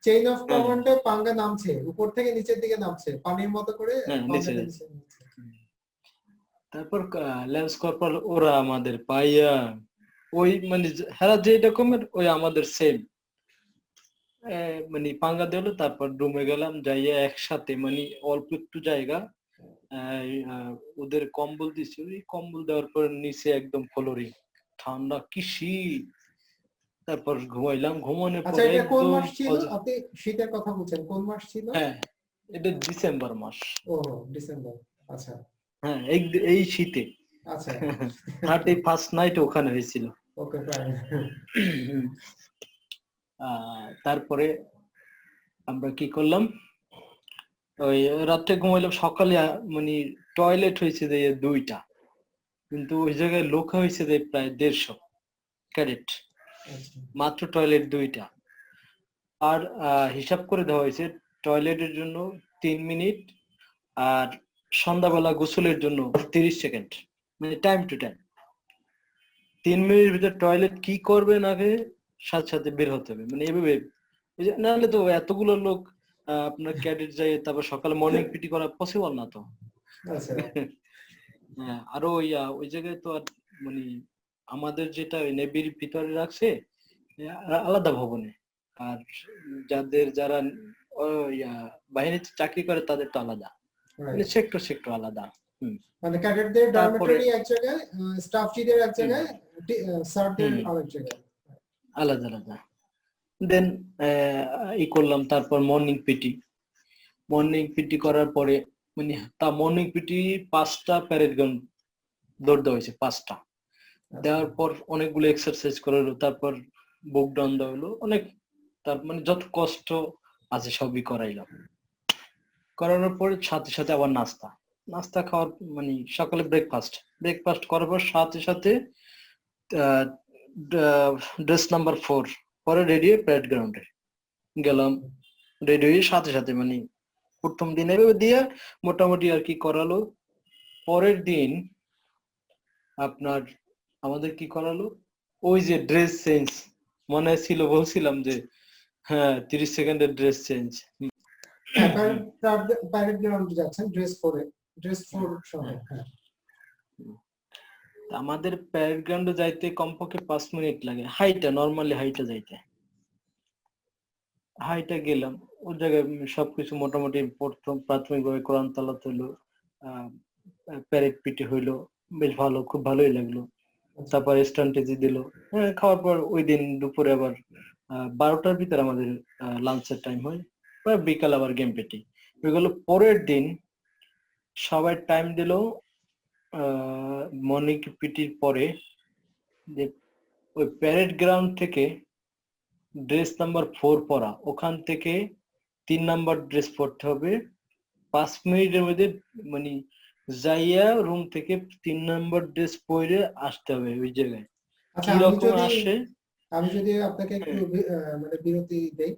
চেইন অফ হ্যাঁ কমান্ডে পাঙ্গা নামছে, উপর থেকে নিচের দিকে নামছে, পানির মতো করে হ্যাঁ, নিচে পাঙ্গাটা যাচ্ছে। নিচে নামছে। তারপর ল্যান্স কর্পোরাল ওরা আমাদের পাইয়া ওই মানে হেরা যে রকমের ওই আমাদের সেম মানে পাঙ্গা দিল। তারপর রুমে গেলাম, যাইয়া একসাথে মানে অল্প একটু জায়গা, আহ, আহ, ওদের কম্বল দিছে, ওই কম্বল দেওয়ার পর নিচে একদম ফ্লোরিং, ঠান্ডা কি শীত। তারপর ঘুমাইলাম, ঘুমানোর আচ্ছা, পরে এটা কোন একদম মাস ছিল? আপনি শীতের কথা বলছেন, কোন মাস ছিল? হ্যাঁ, এটা ডিসেম্বর মাস। ও, ডিসেম্বর। আচ্ছা হ্যাঁ, এই এই শীতে আচ্ছা। 31st নাইট ওখানে হয়েছিল। ওকে, ফাইন। তারপরে আমরা কি করলাম, ওই রাত্রে ঘুমাইলাম, সকালে মানে টয়লেট হয়েছে যে 2টা, কিন্তু ওই জায়গায় লোক হয়েছে যে প্রায় 150 ক্যাডেট, আচ্ছা মাত্র টয়লেট 2টা। আর হিসাব করে দেওয়া হয়েছে টয়লেটের জন্য 3 মিনিট, আর সন্ধ্যাবেলা গোসলের জন্য 30 সেকেন্ড, মানে টাইম টু টাইম। 3 মিনিটের ভিতরে টয়লেট কি করবেন আগে, সাথে সাথে বের হতে হবে, মানে এভাবে। এই যে নাহলে তো এতগুলো লোক আপনার ক্যাডেট যায়, তারপর সকালে মর্নিং পিটি করা পসিবল না তো। আচ্ছা হ্যাঁ, আরো ওই ওই জায়গায় তো আর মানে আমাদের যেটা নেভির ভিতরে রাখছে আলাদা ভবনে, আর যারা ওই, বাহিনীতে চাকরি করে তাদের তো আলাদা, মানে রাইট। সেক্টর সেক্টর আলাদা। হুম মানে ক্যাডেটদের তারপরে ডরমেটরি এক জায়গায়, স্টাফজিদের এক হুম জায়গায়, স্যারদের হুম আরেক জায়গায়। আলাদা আলাদা। দেন ই করলাম, তারপর মর্নিং পিটি করার পরে মানে তা মর্নিং পিটি 5টা প্যারেড গ্রাউন্ড দৌড় দেওয়া হয়েছে, 5টা আচ্ছা দেওয়ার পর অনেকগুলো এক্সারসাইজ করালো, তারপর বুক ডাউন দেওয়া হলো অনেক। তার মানে যত কষ্ট আছে সবই করাইলাম, করানোর পরে সাথে সাথে আবার নাস্তা, নাস্তা খাওয়ার মানে সকালে ব্রেকফাস্ট করার পর সাথে সাথে ড্রেস নাম্বার 4 পরে রেডি হয়ে প্যারেড গ্রাউন্ডে গেলাম। রেডি হয়ে সাথে সাথে মানে প্রথম দিন এভাবে দিয়ে মোটামুটি আর কি করালো। পরের দিন আপনার আমাদের কি করালো, ওই যে ড্রেস চেঞ্জ, মনে ছিল বলছিলাম যে হ্যাঁ 30 সেকেন্ডের ড্রেস চেঞ্জ। হ্যাঁ, প্যারেড গ্রাউন্ডে যাচ্ছেন ড্রেস ফোর সহ। হ্যাঁ আমাদের প্যারেড গ্রাউন্ডে যাইতে কমপক্ষে 5 মিনিট লাগে, নর্মালি হাইটা যাইতে। হাইটা গেলাম, ওই জায়গায় সবকিছু মোটামুটি প্রথম প্রাথমিকভাবে কোরআন তালাত হইলো, আহ প্যারেড পিটি হইলো, বেশ ভালো, খুব ভালোই লাগলো। আচ্ছা তারপর স্ট্র্যাটেজি দিল। হ্যাঁ, খাওয়ার পর ওই দিন দুপুরে আবার 12টার ভিতরে আমাদের লাঞ্চের টাইম হয়, বা বিকাল আবার গেম পেটি হয়ে গেল। পরের দিন সবাই টাইম দিল মর্নিং পিটির পরে, যে ওই প্যারেড গ্রাউন্ড থেকে ড্রেস নাম্বার 4 পরা, ওখান থেকে 3 নাম্বার ড্রেস পরতে হবে 5 মিনিটের মধ্যে, মানে যাইয়া রুম থেকে 3 নাম্বার ড্রেস পরে আসতে হবে ওই জায়গায়। আচ্ছা, কি রকম আসে আমি যদি আপনাকে একটু হ্যাঁ, মানে বিরতি দেই,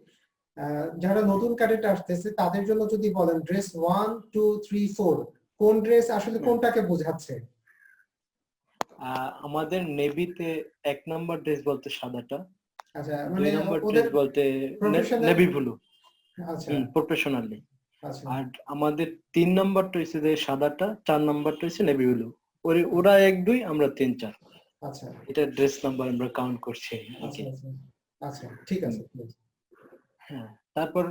যারা নতুন ক্যাডেট আসতেছে তাদের জন্য যদি বলেন ড্রেস 1 2 3 4, কোন ড্রেস আসলে হ্যাঁ। কোনটাকে বোঝাচ্ছে? আমাদের নেভিতে 1 নাম্বার ড্রেস বলতে সাদাটা, আচ্ছা, দুই মানে নাম্বার ড্রেস ওদের বলতে প্রফেশনাল। নেভি ব্লু, আচ্ছা প্রফেশনালি। আচ্ছা আর আমাদের 3 নাম্বারটা হচ্ছে যে সাদাটা, 4 নাম্বারটা হচ্ছে নেভি ব্লু। ওরা 1 2, আমরা 3 4। আচ্ছা এটা ড্রেস নাম্বার আমরা কাউন্ট করছি। আচ্ছা আচ্ছা আচ্ছা ঠিক আছে। হ্যাঁ, তারপর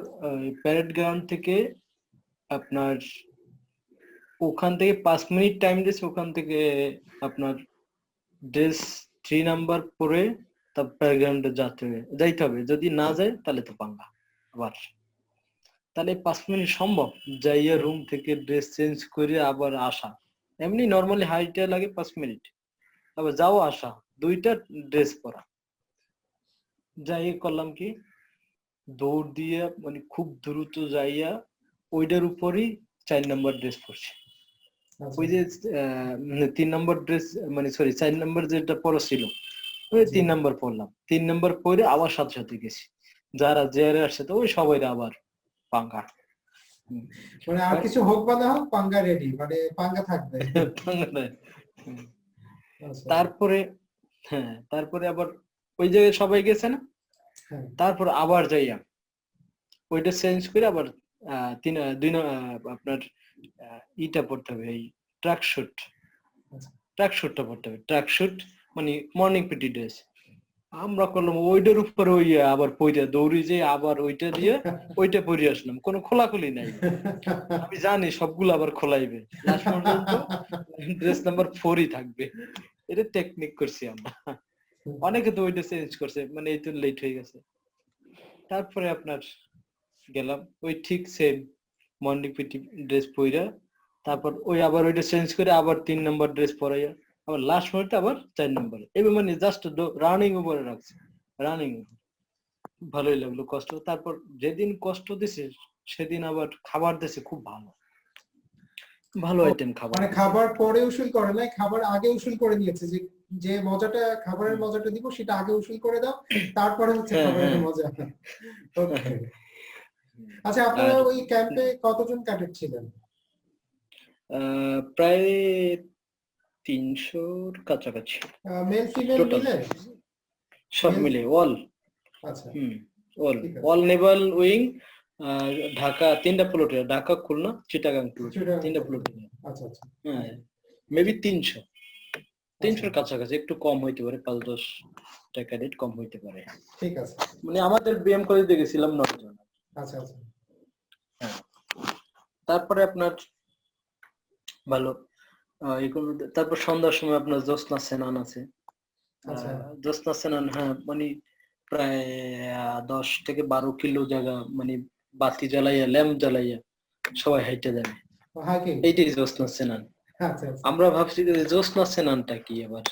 প্যারেড গ্রাউন্ড থেকে আপনার ওখান থেকে 5 মিনিট টাইম দিয়েছে, ওখান থেকে আপনার ড্রেস 3 নাম্বার পরে তারপর প্যারেড গ্রাউন্ডে যাইতে হবে। যদি না যায় তাহলে তো পাঙ্গা আবার। তাহলে 5 মিনিট সম্ভব যাইয়া রুম থেকে ড্রেস চেঞ্জ করে আবার আসা? এমনি নর্মালি হাইটে লাগে 5 মিনিট, আবার যাও আসা, দুইটা ড্রেস পরা। যাই করলাম কি, দৌড় দিয়ে মানে খুব দ্রুত যাইয়া ওইটার উপরই 4 নাম্বার ড্রেস পরছি। ওই যে 3 নাম্বার ড্রেস মানে সরি 4 নাম্বার যেটা পরা ছিল ওই 3 নাম্বার পরলাম। 3 নাম্বার পরে আবার সাথে সাথে গেছি, যারা জেয়ারে আসছে তো ওই সবাই আবার পাঙ্গা। মানে আর কিছু হোক বা না হোক পাঙ্গা রেডি, মানে পাঙ্গা থাকবে। তারপরে হ্যাঁ, তারপরে আবার ওই জায়গায় সবাই গেছে না, তারপর আবার যাইয়া ওইটা চেঞ্জ করে আবার আপনার ইটা পড়তে হবে, এই ট্র্যাকশুটটা পড়তে হবে। ট্র্যাকশুট মানে মর্নিং পিটি ড্রেস। আমরা করলাম ওইটার উপরে ওই আবার পইরা দৌড়ি যে আবার ওইটা দিয়ে ওইটা পরে আসলাম, কোনো খোলাখুলি নাই। আমি জানি সবগুলো আবার খোলাইবে, লাস্ট পর্যন্ত ড্রেস নাম্বার 4ই থাকবে। এটা টেকনিক করছি আমরা। অনেকে তো ওইটা চেঞ্জ করছে, মানে এই তো লেট হয়ে গেছে। তারপরে আপনার গেলাম ওই ঠিক সেম মর্নিং পিটি ড্রেস পইরা, তারপর ওই আবার ওইটা চেঞ্জ করে আবার 3 নাম্বার ড্রেস পরাইয়া আবার লাস্ট মিনিটে আবার 4 নাম্বারে, এবার মানে জাস্ট রানিং উপরে রাখছে, রানিং। ভালোই লাগলো কষ্ট। তারপর যেদিন কষ্ট দিছে সেদিন আবার খাবার দিছে খুব ভালো ভালো আইটেম খাবার। মানে খাবার পরে উসুল করে নাই, খাবার আগে উসুল করে নিয়েছে, যে যে মজাটা খাবারের মজাটা দিব সেটা আগে উসুল করে দাও, তারপরে হচ্ছে খাবারের মজা। ওকে। আচ্ছা, আপনারা ওই ক্যাম্পে কতজন ক্যাডেট ছিলেন? প্রায় 300-র কাছাকাছি, মেল ফিমেল মিলে সব মিলে অল। আচ্ছা অল নেভাল উইং, ঢাকা 3টা প্লটে, ঢাকা, খুলনা, চিটাগাং প্লট, 3টা প্লটে। আচ্ছা আচ্ছা হ্যাঁ, মেবি 300-র কাছাকাছি, একটু কম হইতে পারে, 5-10টা ক্যাডেট কম হইতে পারে। ঠিক আছে। মানে আমাদের বিএম কলেজে গেছিলাম 9 জন। আচ্ছা আচ্ছা। হ্যাঁ, তারপরে আপনার ভালো তারপর সন্ধ্যার সময় আপনার জ্যোৎস্না সেনান আছে। জ্যোৎস্না সেনান, হ্যাঁ, মানে প্রায় 10 থেকে 12 কিলো জায়গা, মানে বাতি জ্বালাইয়া ল্যাম্প জ্বালাইয়া সবাই হাইটে যাবে, এইটাই জ্যোৎস্না সেনান। আমরা ভাবছি যে জ্যোৎস্না সেনানটা কি, আবার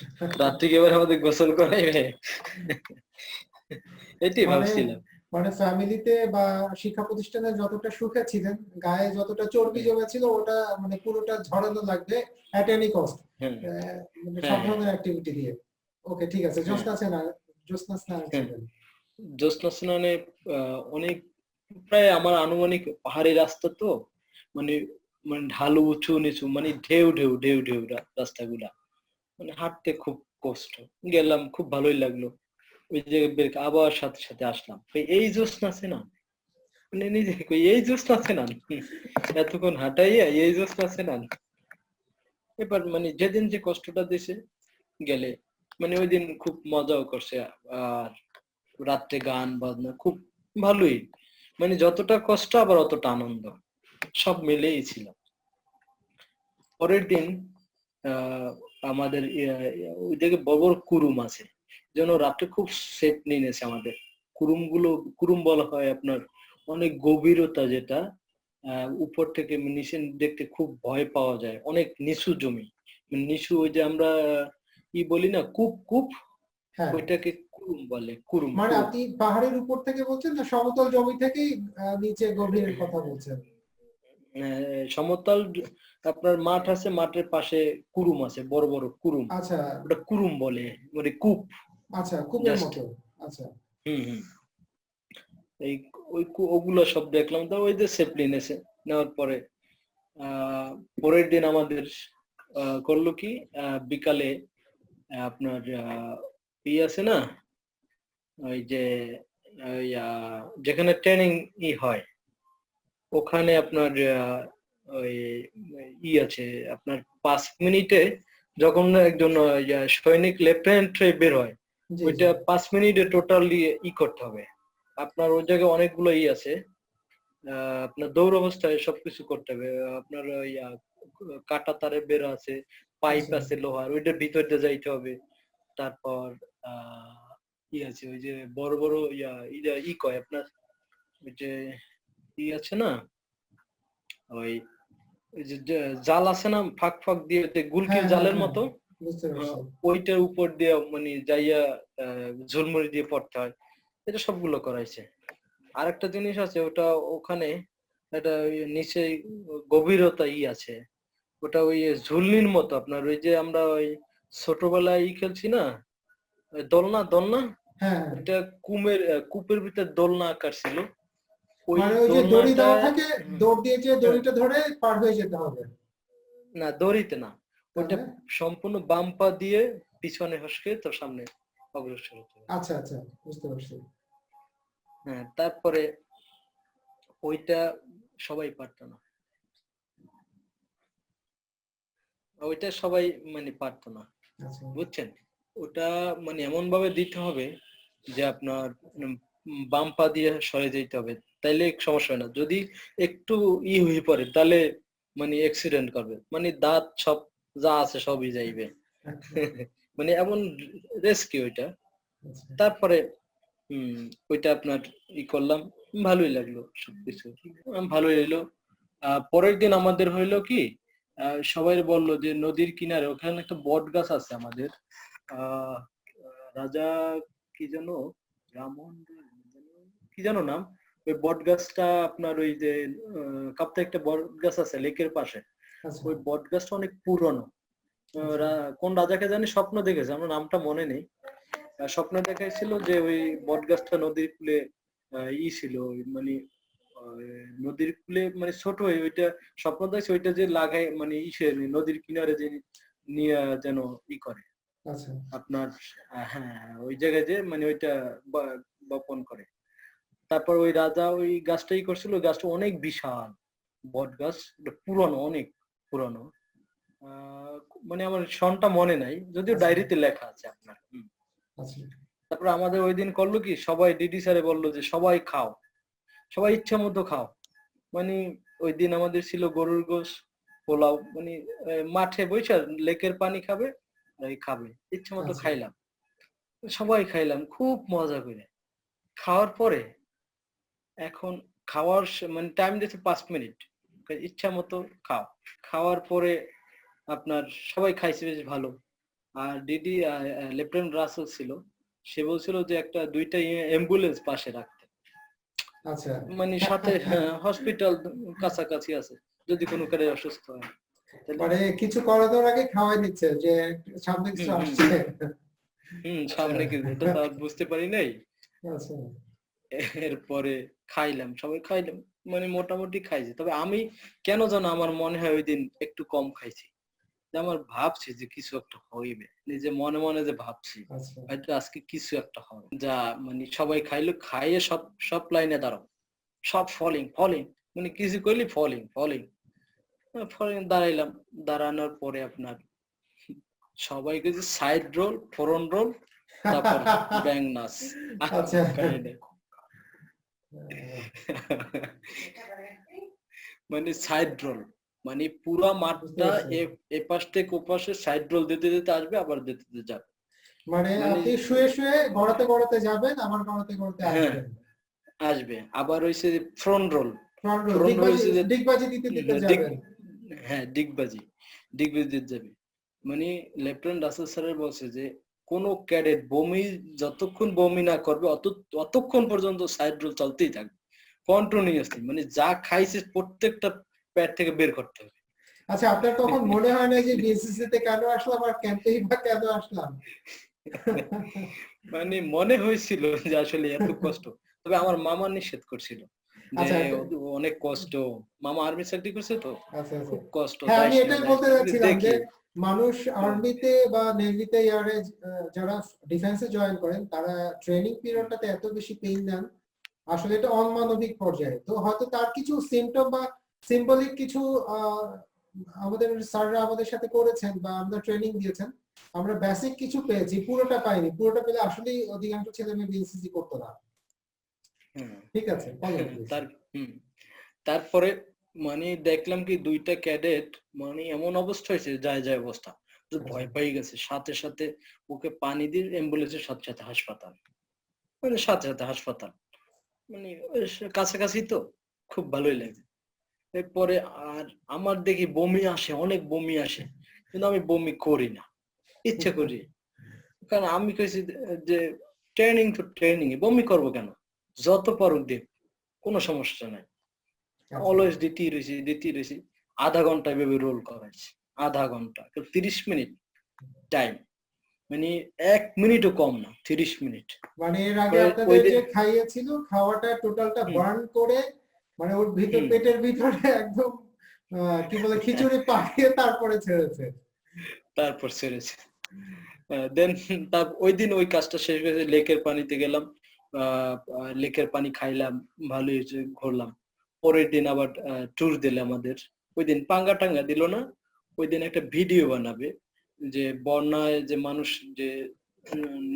রাত্রি এবার আমাদের গোসল করাইবে, এটাই ভাবছিলাম। মানে ফ্যামিলিতে বা শিক্ষা প্রতিষ্ঠানে যতটা সুখে ছিলেন, গায়ে যতটা চর্বি জমে ছিল ওটা মানে পুরোটা ঝরানো লাগবে এট এনি কস্ট, মানে সব ধরনের অ্যাক্টিভিটি দিয়ে। ওকে, ঠিক আছে। জ্যোৎস্না স্নান ছিলেন। জ্যোৎস্না স্নানে অনেক, প্রায় আমার আনুমানিক পাহাড়ি রাস্তা তো, মানে মানে ঢালু উঁচু নিচু, মানে ঢেউ ঢেউ ঢেউ ঢেউ রাস্তাগুলা, মানে হাঁটতে খুব কষ্ট। গেলাম, খুব ভালোই লাগলো। ওই যে আবার সাথে সাথে আসলাম, এই জ্যোৎস্না স্নান, মানে নিজে এই জ্যোৎস্না স্নান, এতক্ষণ হাঁটাইয়া এই জ্যোৎস্না স্নান। এবার মানে যেদিন যে কষ্টটা দিছে গেলে, মানে ওই দিন খুব মজাও করছে, আর রাত্রে গান বাজনা খুব ভালোই, মানে যতটা কষ্ট আবার অতটা আনন্দ, সব মিলেই ছিল। পরের দিন আমাদের ওই দিকে বড় বড় কুরুম আছে, যেন রাত্রে খুব সেফ নিয়েছে আমাদের। কুরুম বলা হয় আপনার অনেক গভীরতা, যেটা উপর থেকে নিচে দেখতে খুব ভয় পাওয়া যায়, অনেক নিচু জমি, নিচু, ওই যে আমরা বলি না কূপ, ওইটাকে কুরুম বলে। কুরুম মানে আপনি পাহাড়ের উপর থেকে বলছেন না সমতল জমি থেকেই নিচে গভীরের কথা বলছেন? সমতল আপনার মাঠ আছে, মাঠের পাশে কুরুম আছে, বড় বড় কুরুম। আচ্ছা, ওটা কুরুম বলে, মানে কূপ। আচ্ছা, কূপের মতো। আচ্ছা, এই ওগুলো সব দেখলাম। তো ওই যে সেফলি নেওয়ার পরে পরের দিন আমাদের করলো কি, বিকালে আপনার আছে না, ওই যে যেখানে ট্রেনিং হয়, ওখানে আপনার ওই আছে আপনার 5 মিনিটে যখন একজন সৈনিক লেফটেন্যান্ট হয়ে বের হয়, জি জি ওইটা 5 মিনিটে টোটালি করতে হবে। আপনার ওই জায়গায় অনেকগুলো আছে, আপনার দৌড় অবস্থায় সবকিছু করতে হবে। আপনার কাঁটা তারে বের আছে, পাইপ আচ্ছা আছে লোহার, ওইটার ভিতর দিয়ে যাইতে হবে। তারপর আছে ওই যে বড় বড় কয় আপনার, ওই যে আছে না, ওই ওই যে জাল আছে না, ফাঁক ফাঁক দিয়ে যে হ্যাঁ গুলকির হ্যাঁ জালের হ্যাঁ মতো, বুঝতে পারছি ওইটার উপর দিয়ে মানে যাইয়া ঝুলমুড়ি দিয়ে পড়তে হয়। এটা সবগুলো করাইছে। আরেকটা জিনিস আছে, ওটা ওখানে একটা নিচে গভীরতা আছে, ওটা ওই ঝুলনির মতো। আপনার ওই যে আমরা ওই ছোটবেলায় খেলছি না, ওই দোলনা দোলনা, হ্যাঁ হ্যাঁ ওইটা কূপের ভিতর দোলনা আকার ছিল। ওই মানে ওই যে দড়ি দোলনাটা, দেওয়া থাকে দৌড় দিয়ে যে হ্যাঁ, দড়িটা ধরে পার হয়ে যেতে হবে না দড়িতে না, ওইটা তাহলে সম্পূর্ণ বাম পা দিয়ে পিছনে হসকে তো সামনে অগ্রসর হতে হবে। আচ্ছা আচ্ছা বুঝতে পারছি হ্যাঁ, তারপরে ওইটা সবাই পারতো না, ওইটা সবাই মানে পারতো না, আচ্ছা বুঝছেন? ওটা মানে এমন ভাবে দিতে হবে যে আপনার বাম পা দিয়ে সরে যেতে হবে, তাইলে সমস্যা হয় না। যদি একটু হয়ে পড়ে তাহলে মানে অ্যাক্সিডেন্ট করবে, মানে দাঁত সব যা আছে সবই যাইবে। আচ্ছা মানে এমন রিস্কি ওইটা। আচ্ছা তারপরে ওইটা আপনার করলাম, ভালোই লাগলো সবকিছু, ভালোই হইলো। পরের দিন আমাদের হইলো কি, সবাই বললো যে নদীর কিনারে ওখানে একটা বট গাছ আছে আমাদের, আহ রাজা কি যেন, রামন কি যেন নাম, ওই বট গাছটা আপনার ওই যে কাপ্তা একটা বট গাছ আছে লেকের পাশে, আচ্ছা ওই বট গাছটা অনেক পুরনো। আচ্ছা কোন রাজাকে জানি স্বপ্ন দেখেছে, আমার নামটা মনে নেই। স্বপ্ন দেখাইছিল যে ওই বট গাছটা নদীর কূলে ছিল, মানে নদীর কূলে মানে ছোট হয়ে ওইটা স্বপ্ন দেখছে, ওইটা যে লাগাই মানে নদীর কিনারে যে নিয়ে যেন করে আচ্ছা আপনার, হ্যাঁ ওই জায়গায় যে মানে ওইটা বপন করে। তারপর ওই রাজা ওই গাছটাই করছিল, ওই গাছটা অনেক বিশাল বট গাছ, ওটা পুরনো, অনেক পুরনো। আহ মানে আমার সনটা মনে নাই, যদিও আচ্ছা ডায়েরিতে লেখা আছে আপনার। আচ্ছা তারপর আমাদের ওই দিন করলো কি, সবাই ডিডি স্যারে বললো যে সবাই খাও, সবাই ইচ্ছা মতো খাও। মানে ওই দিন আমাদের ছিল গরুর গোশ, পোলাও, মানে মাঠে বসে লেকের পানি খাবে, এই খাবে ইচ্ছা মতো আচ্ছা খাইলাম, সবাই খাইলাম খুব মজা করে। খাওয়ার পরে এখন খাওয়ার মানে টাইম দিয়েছে 5 মিনিট, ইচ্ছা মতো খাও। খাওয়ার পরে আপনার সবাই খাইছে বেশ ভালো। আর ডিডি লেফটেন্যান্ট রাসেল ছিল, সে বলছিল যে একটা দুইটা অ্যাম্বুলেন্স পাশে রাখতে, আচ্ছা মানে সাথে হসপিটাল কাছাকাছি আছে, যদি কোনো কারে অসুস্থ হয় তাহলে। মানে কিছু করানোর আগে খাওয়াই নিচ্ছে যে সামনে কিছু হুম হুম আসছে আচ্ছা সামনে কিছু, এটা তো আর বুঝতে পারি নাই। আচ্ছা এরপরে খাইলাম, সবাই খাইলাম, মানে মোটামুটি খাইছি। তবে আমি কেন যেন আমার মনে হয় ওই দিন একটু কম খাইছি, যে আমার ভাবছি যে কিছু একটা হইবে, নিজে মনে মনে যে ভাবছি আচ্ছা হয়তো আজকে কিছু একটা হবে যা, মানে সবাই খাইলো, খাইয়ে সব সব লাইনে দাঁড়াও, সব ফলিং ফলিং, মানে কিছু করলি ফলিং ফলিং ফলিং, দাঁড়াইলাম। দাঁড়ানোর পরে আপনার সবাইকে যে সাইড রোল, ফরন রোল, তারপর ব্যাং নাচ, আচ্ছা কাহিনী। মানে সাইড রোল, মানে পুরা বুঝতে মাঠটা পারছি এ পাশ থেকে ও পাশে সাইড রোল দিতে দিতে আসবে, আবার দিতে দিতে যাবে। মানে মানে আপনি শুয়ে শুয়ে গড়াতে গড়াতে যাবেন আবার গড়াতে গড়াতে হ্যাঁ আসবেন আসবে, আবার হইছে front roll. Front row front roll ডিগবাজি হইছে যে ডিগবাজি দিতে দিতে দিক, যাবেন হ্যাঁ ডিগবাজি, ডিগবাজি দিতে যাবে। মানে লেফটেন্যান্ট রাসেল স্যারের বলছে যে কোন ক্যাডেট বমি যতক্ষণ বমি না করবে ততক্ষণ পর্যন্ত সাইড রোল চলতেই থাকবে কন্টিনিউয়াসলি, মানে যা খাইছে প্রত্যেকটা প্যাড থেকে বের করতে হবে। আচ্ছা আপনার তখন মনে হয় না যে বিএসসিসি তে কেন আসলাম আর ক্যাম্পেই বা কেন আসলাম মানে মনে হয়েছিল যে আসলে এত কষ্ট, তবে আমার মামা নিষেধ করছিল যে আচ্ছা অনেক কষ্ট, মামা আর্মি চাকরি করছে তো, আচ্ছা আচ্ছা খুব কষ্ট, হ্যাঁ আমি যাইস না এটাই যাইস বলতে না, কিন্তু যাচ্ছিলাম যে দেখি। মানুষ হুম, আর্মিতে বা নেভিতে ইয়ারে যারা ডিফেন্সে জয়েন করেন তারা ট্রেনিং হুম, পিরিয়ডটাতে এত বেশি পেইন নেন আসলে এটা অমানবিক পর্যায়ে তো হয়তো তার কিছু সিমটম বা সিম্বলিক কিছু আমাদের স্যাররা আমাদের সাথে করেছেন বা আমরা ট্রেনিং দিয়েছেন, আমরা বেসিক কিছু পেয়েছি, পুরোটা পাইনি। পুরোটা পেলে আসলেই অধিকাংশ ছেলে মেয়ে বিএসসিসি করতো না। হুম, ঠিক আছে, বলেন প্লিজ। তার হুম, তারপরে মানে দেখলাম কি 2টা ক্যাডেট মানে এমন অবস্থা হয়েছে, যায় যায় অবস্থা, তো ভয় পেয়ে গেছে। সাথে সাথে ওকে পানি দিয়ে অ্যাম্বুলেন্সের সাথে সাথে হাসপাতাল, মানে সাথে সাথে হাসপাতাল, মানে কাছাকাছি তো, খুব ভালোই লাগে। এরপরে আর আমার দেখি বমি আসে, অনেক বমি আসে, কিন্তু আমি বমি করি না, ইচ্ছা করি। কারণ আমি কইছি যে ট্রেনিং তো ট্রেনিং, বমি করবো কেন, যত পারুক দেখ, কোনো সমস্যা নাই। অলওয়েজ দিতেই রয়েছি। আধা ঘন্টা এভাবে রোল করাইছি, আধা ঘন্টা, 30 মিনিট টাইম, মানে 1 মিনিটও কম না, 30 মিনিট। মানে এর আগে ওই আপনাদের দিন যে খাইয়েছিল, খাওয়াটা টোটালটা বার্ন করে, মানে ওর ভিতর পেটের ভিতরে একদম কি বলে খিচুড়ি পাকিয়ে তারপরে ছেড়েছে। তারপর ছেড়েছে। দেন তার ওই দিন ওই কাজটা শেষ হয়েছে, লেকের পানিতে গেলাম, লেকের পানি খাইলাম, ভালোই হয়েছে, ঘুরলাম। পরের দিন আবার ট্যুর দিলে আমাদের, ওই দিন পাঙ্গা টাঙ্গা দিল না, ওই দিন একটা ভিডিও বানাবে, যে বন্যায় যে মানুষ যে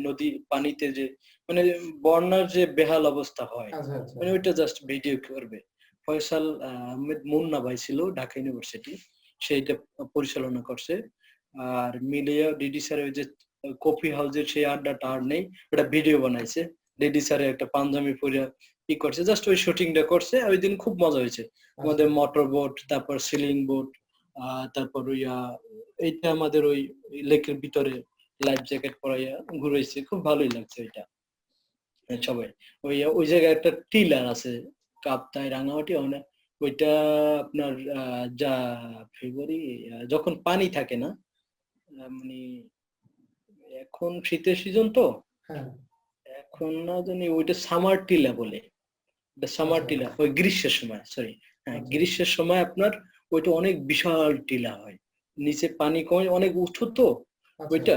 নদী পানিতে যে মানে বন্যার যে বেহাল অবস্থা হয়, আচ্ছা আচ্ছা মানে ওইটা জাস্ট ভিডিও করবে। ফয়সাল আহমেদ মুন্না ভাই ছিল ঢাকা ইউনিভার্সিটি, সেইটা পরিচালনা করছে। আর মিলিয়া ডিডি স্যারের যে কফি হাউসের সেই আড্ডাটা আর নেই, ওটা ভিডিও বানাইছে। ডিডি স্যারের একটা পাঞ্জাবি পরে কি করছে, জাস্ট ওই শুটিংটা করছে। ওই দিন খুব মজা হয়েছে। আমাদের মোটর বোট, তারপর সিলিং বোট, তারপর এইটা আমাদের ওই লেকের ভিতরে লাইফ জ্যাকেট পরাইয়া ঘুরাইছে, খুব ভালোই লাগছে ওইটা। সবাই ওই জায়গায় একটা টিলার আছে, কাপ্তাই রাঙামাটি, ওইটা আপনার যা ফেব্রুয়ারি যখন পানি থাকে না, মানে এখন শীতের সিজন তো, হ্যাঁ এখন না জানি ওইটা সামার টিলা বলে, সামার আচ্ছা টিলা ওই গ্রীষ্মের সময়, সরি হ্যাঁ আচ্ছা গ্রীষ্মের সময় আপনার ওইটা অনেক বিশাল টিলা হয়, নিচে পানি কমে, অনেক উঁচু তো আচ্ছা ওইটা,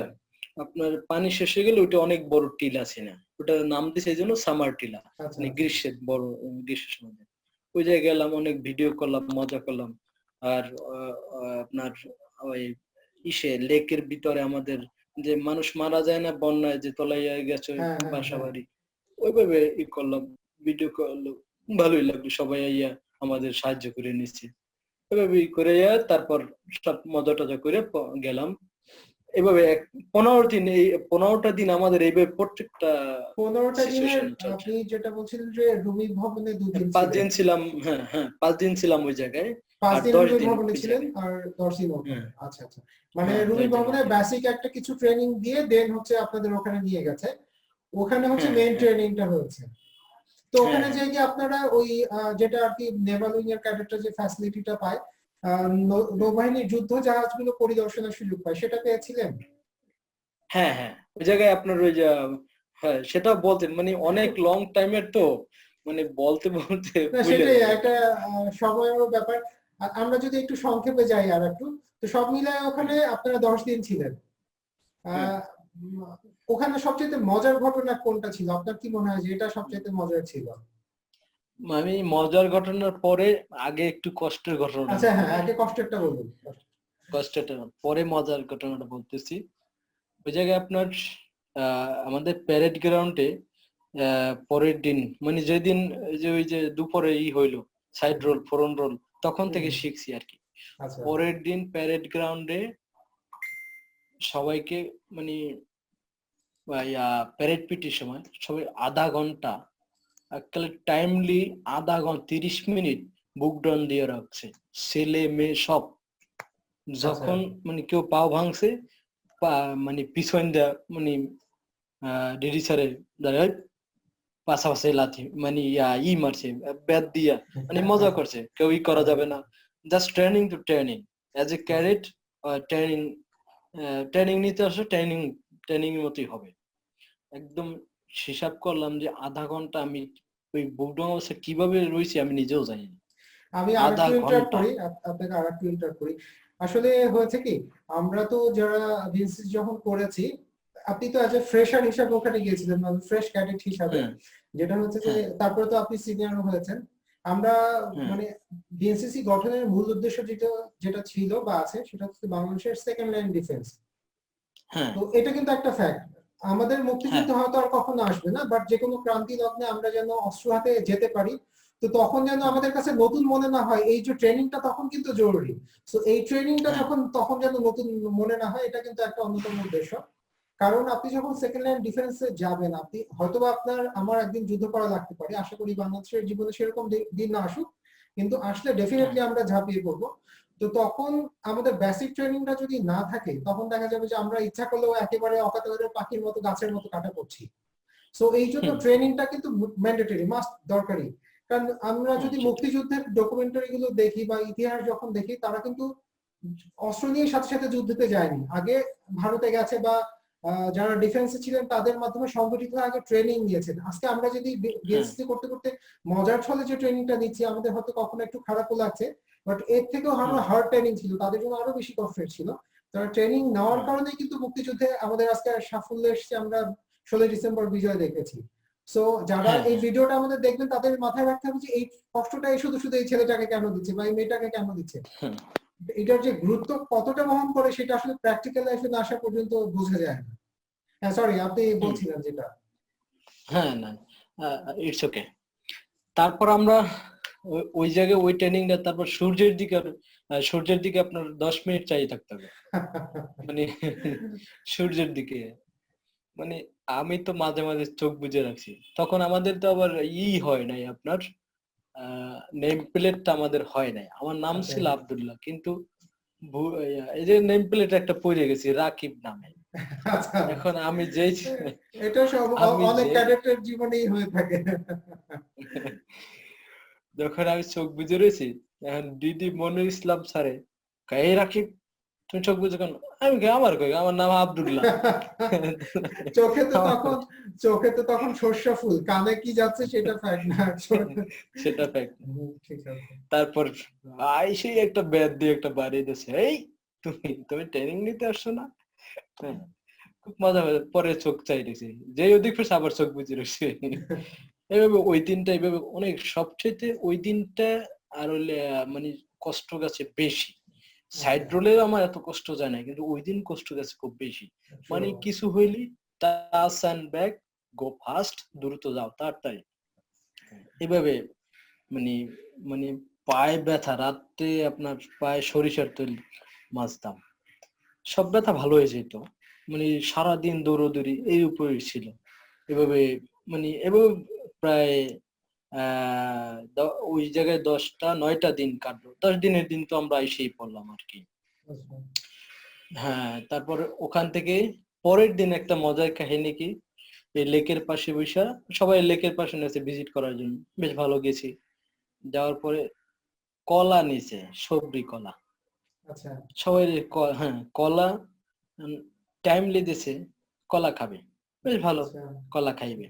আপনার পানি শেষ হয়ে গেলে ওইটা অনেক বড় টিলা আছে না, ওটা নাম দিছে এই জন্য সামার টিলা, আচ্ছা মানে আচ্ছা গ্রীষ্মের বড়, গ্রীষ্মের সময়। ওই জায়গায় গেলাম, অনেক ভিডিও করলাম, মজা করলাম। আর আপনার ওই লেকের ভিতরে আমাদের যে মানুষ মারা যায় না বন্যায়, যে তলাইয়া গেছে হ্যাঁ হ্যাঁ বাসা হ্যাঁ বাড়ি, ওইভাবে করলাম, ভিডিও করলো, ভালোই লাগলো। সবাই আইয়া আমাদের সাহায্য করে নিচ্ছে, এভাবে করে তারপর সব মজা টজা করে গেলাম। এভাবে 15 দিন, এই 15টা দিন আমাদের এইভাবে প্রত্যেকটা 15টা দিনের সিচুয়েশন চলছে। আপনি যেটা বলছিলেন যে রুমি ভবনে 2 দিন 5 ছিলেন। দিন ছিলাম, হ্যাঁ হ্যাঁ 5 দিন ছিলাম ওই জায়গায়, 5 আর দিন 10 রুমি দিন ভবনে ওই ছিলেন জায়গায়। আর 10 দিন ওখানে। হ্যাঁ আচ্ছা আচ্ছা, মানে হ্যাঁ রুমি 10 দিন ভবনে ওখানে। বেসিক একটা কিছু ট্রেনিং দিয়ে দেন হচ্ছে আপনাদের ওখানে নিয়ে গেছে, ওখানে হচ্ছে হ্যাঁ মেইন হ্যাঁ ট্রেনিংটা হয়েছে। তো হ্যাঁ ওখানে যে হ্যাঁ কি আপনারা ওই যেটা আর কি নেভাল উইং এর ক্যাডেটরা যে ফ্যাসিলিটিটা পায়, নৌবাহিনীর যুদ্ধ জাহাজগুলো পরিদর্শনের সুযোগ পায়, সেটা পেয়েছিলেন? হ্যাঁ হ্যাঁ ওই জায়গায় আপনার ওই যে হ্যাঁ সেটা বলতেন, মানে অনেক লং টাইমের তো, মানে বলতে বলতে না ভুলে সেটাই যাই। একটা সময়েরও ব্যাপার। আমরা যদি একটু সংক্ষেপে যাই আর একটু, তো সব মিলায় ওখানে আপনারা 10 দিন ছিলেন। হ্যাঁ আহ, উম, ওখানে সবচেয়ে মজার ঘটনা কোনটা ছিল? আপনার কি মনে হয় যে এটা সবচেয়ে মজার ছিল? আমি মজার ঘটনার পরে আগে একটু কষ্টের ঘটনাটা আচ্ছা হ্যাঁ, বলি। আগে কষ্টেরটা বলুন। কষ্টেরটা পরে মজার ঘটনাটা বলতেছি। ওই জায়গায় আপনার আমাদের প্যারেড গ্রাউন্ডে পরের দিন, মানে যেদিন যে ওই যে দুপুরে হইলো সাইড রোল ফরন রোল, তখন হুম, থেকে হুম, শিখছি আর কি। আচ্ছা পরের দিন প্যারেড গ্রাউন্ডে সবাইকে মানে প্যারেড পিটির সময় সবাই আধা ঘন্টা এককালে টাইমলি, আধা ঘন্টা 30 মিনিট বুক ডাউন দিয়ে রাখছে, ছেলে মেয়ে সব। আচ্ছা যখন মানে কেউ পাও ভাঙছে, মানে পিছন দেয়া, মানে ডিডি স্যারে দাঁড়ায় পাশাপাশি লাথি, মানে মারছে ব্যাট দিয়া, মানে মজা করছে, কেউ করা যাবে না। Just training to training, as a cadet training, training নিতে আসো, ট্রেনিং ট্রেনিং এর মতোই হবে একদম। হিসাব করলাম যে আধা ঘন্টা আমি ওই বুকডাউন অবস্থা কিভাবে রয়েছি আমি নিজেও জানি না। আমি আধা আরেকটু ইন্টারাপ্ট ঘন্টা। করি, আপনাকে আরেকটু ইন্টারাপ্ট করি। আসলে হয়েছে কি, আমরা তো যারা ভিএসসি যখন করেছি, আপনি তো অ্যাজ এ ফ্রেশার হিসাবে ওখানে গিয়েছিলেন, মানে ফ্রেশ ক্যাডেট হিসাবে, হ্যাঁ যেটা হচ্ছে যে হ্যাঁ তারপরে তো আপনি সিনিয়র হয়েছেন। আমরা হ্যাঁ মানে বিএনসিসি গঠনের মূল উদ্দেশ্য যেটা যেটা ছিল বা আছে সেটা হচ্ছে বাংলাদেশের সেকেন্ড লাইন ডিফেন্স। হ্যাঁ তো এটা কিন্তু একটা ফ্যাক্ট। আমাদের হ্যাঁ মুক্তিযুদ্ধ হয়তো আর কখনো আসবে না, বাট যে কোনো ক্রান্তি লগ্নে আমরা যেন অস্ত্র হাতে যেতে পারি। তো তখন যেন হুম, আমাদের কাছে নতুন মনে না হয়, এই যে ট্রেনিংটা তখন কিন্তু জরুরি। তো এই ট্রেনিংটা হ্যাঁ যখন তখন যেন নতুন মনে না হয়, এটা কিন্তু একটা অন্যতম উদ্দেশ্য। কারণ আপনি যখন সেকেন্ড লাইন ডিফেন্সে যাবেন, আপনি হয়তোবা আপনার আমার একদিন যুদ্ধ করা লাগতে পারে, আশা করি বাংলাদেশের জীবনে সেরকম দিন না আসুক, কিন্তু আসলে হ্যাঁ ডেফিনেটলি আমরা ঝাঁপিয়ে পড়বো। তো তখন আমাদের বেসিক ট্রেনিংটা যদি না থাকে, তখন দেখা যাবে যে আমরা ইচ্ছা করলেও একেবারে অকাতরে পাখির মতো গাছের মতো কাটা পড়ছি। সো এই জন্য হুম, ট্রেনিংটা কিন্তু ম্যান্ডেটরি, মাস্ট, দরকারি। কারণ আমরা হ্যাঁ যদি সেটা মুক্তিযুদ্ধের ডকুমেন্টারি গুলো দেখি বা ইতিহাস যখন দেখি, তারা কিন্তু অস্ত্র নিয়ে সাথে সাথে যুদ্ধতে যায়নি, আগে ভারতে গেছে বা যারা ডিফেন্সে ছিলেন তাদের মাধ্যমে সংগঠিত আগে ট্রেনিং নিয়েছেন। আজকে আমরা যদি হ্যাঁ বিএসসি করতে করতে মজার ছলে যে ট্রেনিংটা নিচ্ছি, আমাদের হয়তো কখনো একটু খারাপও লাগছে, বাট এর থেকেও আরো হুম, হার্ড ট্রেনিং ছিল, তাদের জন্য আরো বেশি কষ্টের ছিল। তারা ট্রেনিং নেওয়ার হুম, কারণেই কিন্তু মুক্তিযুদ্ধে আমাদের আজকে সাফল্য এসেছে, আমরা 16 ডিসেম্বর বিজয় দেখেছি। সো যারা হ্যাঁ এই হ্যাঁ ভিডিওটা আমাদের দেখবেন, তাদের মাথায় রাখতে হবে যে এই কষ্টটাই শুধু শুধু এই ছেলেটাকে কেন দিচ্ছে বা এই মেয়েটাকে কেন দিচ্ছে। হুম, এটার যে গুরুত্ব কতটা বহন করে সেটা আসলে প্র্যাকটিক্যাল লাইফে না আসা পর্যন্ত বোঝা যায় না। হ্যাঁ, সরি, আপনি হুম, বলছিলেন যেটা। হ্যাঁ না ইটস ওকে। তারপর আমরা ওই জায়গায় ওই ট্রেনিংটা, তারপর সূর্যের দিকে আপনার 10 মিনিট চালিয়ে থাকতে হবে, মানে সূর্যের দিকে। মানে আমি তো মাঝে মাঝে চোখ বুজে রাখছি, তখন আমাদের তো আবার হয় নাই আপনার নেম প্লেটটা আমাদের হয় নাই, আমার নাম আচ্ছা ছিল আব্দুল্লাহ, কিন্তু এই যে নেম প্লেট একটা পড়ে গেছি রাকিব নামে। আচ্ছা, এখন আমি যেই এটা সব আমি অনেক যে ক্যাডেটের জীবনেই হয়ে থাকে। যখন আমি চোখ বুজে রয়েছি, এখন দিদি মনির ইসলাম স্যারে এই রাকিব তুমি চোখ বুঝে কেন? আমি কি আমার কই আমার নাম আব্দুল্লাহ। চোখে তো আমার তখন চোখে তো তখন সর্ষা ফুল, কানে কি যাচ্ছে সেটা ফ্যাক্ট না। সেটা ফ্যাক্ট। ঠিক আছে। তারপর আইসেই একটা ব্যাট দিয়ে একটা বাড়ি দিয়েছে, এই তুমি তুমি ট্রেনিং নিতে আসছো না? হ্যাঁ, খুব মজা হয়েছে, পরে চোখ চাই রেখেছি, যেই ওদিক ফের আবার চোখ বুঝে রয়েছে। এইভাবে ওই দিনটা এইভাবে অনেক সবচেয়ে ওই দিনটা আর হইলে মানে কষ্ট গেছে বেশি। সাইড আচ্ছা, রোলে আমার এত কষ্ট যায় না, কিন্তু ওই দিন কষ্ট গেছে খুব বেশি। মানে true. কিছু হইলি touch and back, go fast, দ্রুত যাও তাড়াতাড়ি, এভাবে মানে মানে পায়ে ব্যথা, রাত্রে আপনার পায়ে সরিষার তেল মাজতাম, সব ব্যথা ভালো হয়ে যেত। মানে সারাদিন দৌড়দৌড়ি এই উপরেই ছিল। এভাবে এভাবে প্রায় ওই জায়গায় 10টা 9টা দিন কাটলো, 10 দিনের দিন তো আমরা এসেই পড়লাম আর কি। আচ্ছা, হ্যাঁ, তারপর ওখান থেকে পরের দিন একটা মজার কাহিনী কি, এই লেকের পাশে বৈশা সবাই লেকের পাশে নিয়েছে ভিজিট করার জন্য, বেশ ভালো গেছি। যাওয়ার পরে কলা নিছে, সবরি কলা, আচ্ছা, সবাই হ্যাঁ কলা টাইমলি দিছে, কলা খাবে, বেশ ভালো, আচ্ছা। কলা খাইবে।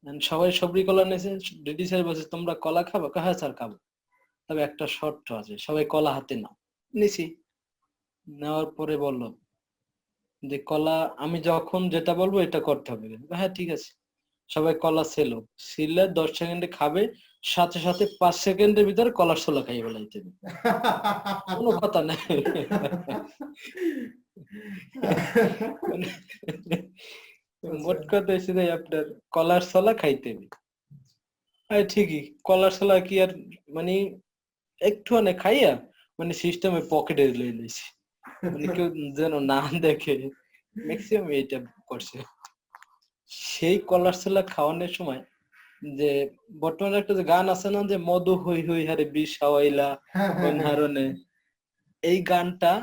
And সবাই সবরি কলা নিয়েছে, ডিডি স্যার বলছে তোমরা কলা খাবো, হ্যাঁ স্যার খাবো, তবে একটা শর্ত আছে, সবাই কলা হাতে নাও। নিছি, নেওয়ার পরে বললো যে কলা আমি যখন যেটা বলবো এটা করতে হবে, হ্যাঁ ঠিক আছে। সবাই কলা ছিলে 10 সেকেন্ডে খাবে, সাথে সাথে 5 সেকেন্ডের ভিতরে কলার ছোলা খাইয়ে ফেলাইতে হবে। কোনো কথা নাই। মানে আচ্ছা, মোট কথা হচ্ছে যে আপনার কলার ছোলা খাইতে হবে। ঠিকই, কলার ছোলা কি আর মানে একটু খাইয়া সিস্টেমে পকেটে লয়ে লইছি, কেউ যেন না দেখে, ম্যাক্সিমাম এইটা করছে। সেই কলার ছোলা খাওয়ানোর সময় যে বর্তমানে একটা যে গান আছে না, যে মধু হই হই হারে বিষ খাওয়াইলা হ্যাঁ, হ্যাঁ, হ্যাঁ। হারনে, এই গানটা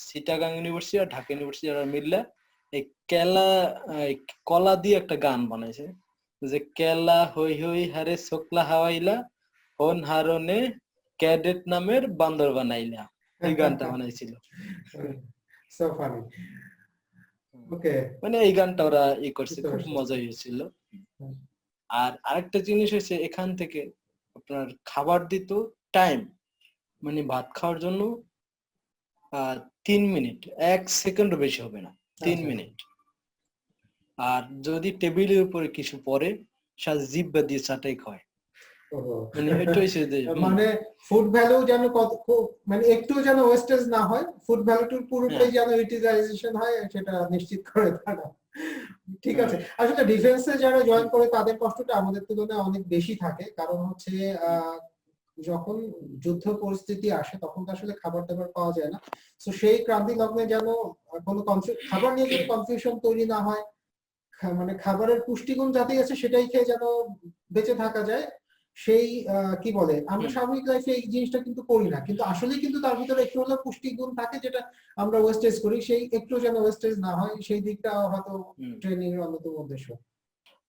চিটাগাং ইউনিভার্সিটি আর ঢাকা ইউনিভার্সিটি যারা মিললে এই কেলা এই কলা দিয়ে একটা গান বানাইছে, যে কেলা হই হই হারে শোকলা হাওয়াইলা হন হারনে ক্যাডেট নামের বান্দর বানাইলা, এই গানটা বানাইছিল। So funny. ওকে, এই গানটা ওরা করছে, বুঝতে খুব পারছি। মজা হয়েছিল। আর আরেকটা জিনিস হচ্ছে এখান থেকে আপনার খাবার দিত টাইম, ভাত খাওয়ার জন্য 3 মিনিট, 1 সেকেন্ডও বেশি হবে না, তিন আচ্ছা, মিনিট আর যদি টেবিলের উপরে কিছু পরে, জিহ্বা দিয়ে চাটাই খায়। ওহো। মানে এটা হইছে যে মানে ফুড ভ্যালু যেন মানে একটু যেন ওয়েস্টেজ না হয়, ফুড ভ্যালুটার পুরোটাই হ্যাঁ যেন ইউটিলাইজেশন হয় সেটা নিশ্চিত করে তারা। ঠিক হ্যাঁ আছে, আসলে ডিফেন্সে যারা জয়েন করে তাদের কষ্টটা আমাদের তুলনায় অনেক বেশি থাকে, কারণ হচ্ছে আহ যখন যুদ্ধ পরিস্থিতি আসে তখন তো আসলে খাবার দাবার পাওয়া যায় না। তো সেই ক্রান্তি লগ্নে যেন কোনো খাবার নিয়ে যেন কনফিউশন তৈরি না হয়, মানে খাবারের পুষ্টিগুণ যাতেই আছে সেটাই খেয়ে যেন বেঁচে থাকা যায়, সেই কি বলে, আমরা হুম, স্বাভাবিক লাইফে এই জিনিসটা কিন্তু করি না, কিন্তু আসলে কিন্তু তার ভিতরে একটু হলেও পুষ্টিগুণ থাকে যেটা আমরা ওয়েস্টেজ করি, সেই একটু যেন ওয়েস্টেজ না হয় সেই দিকটা হয়তো হুম। ট্রেনিং এর অন্যতম উদ্দেশ্য।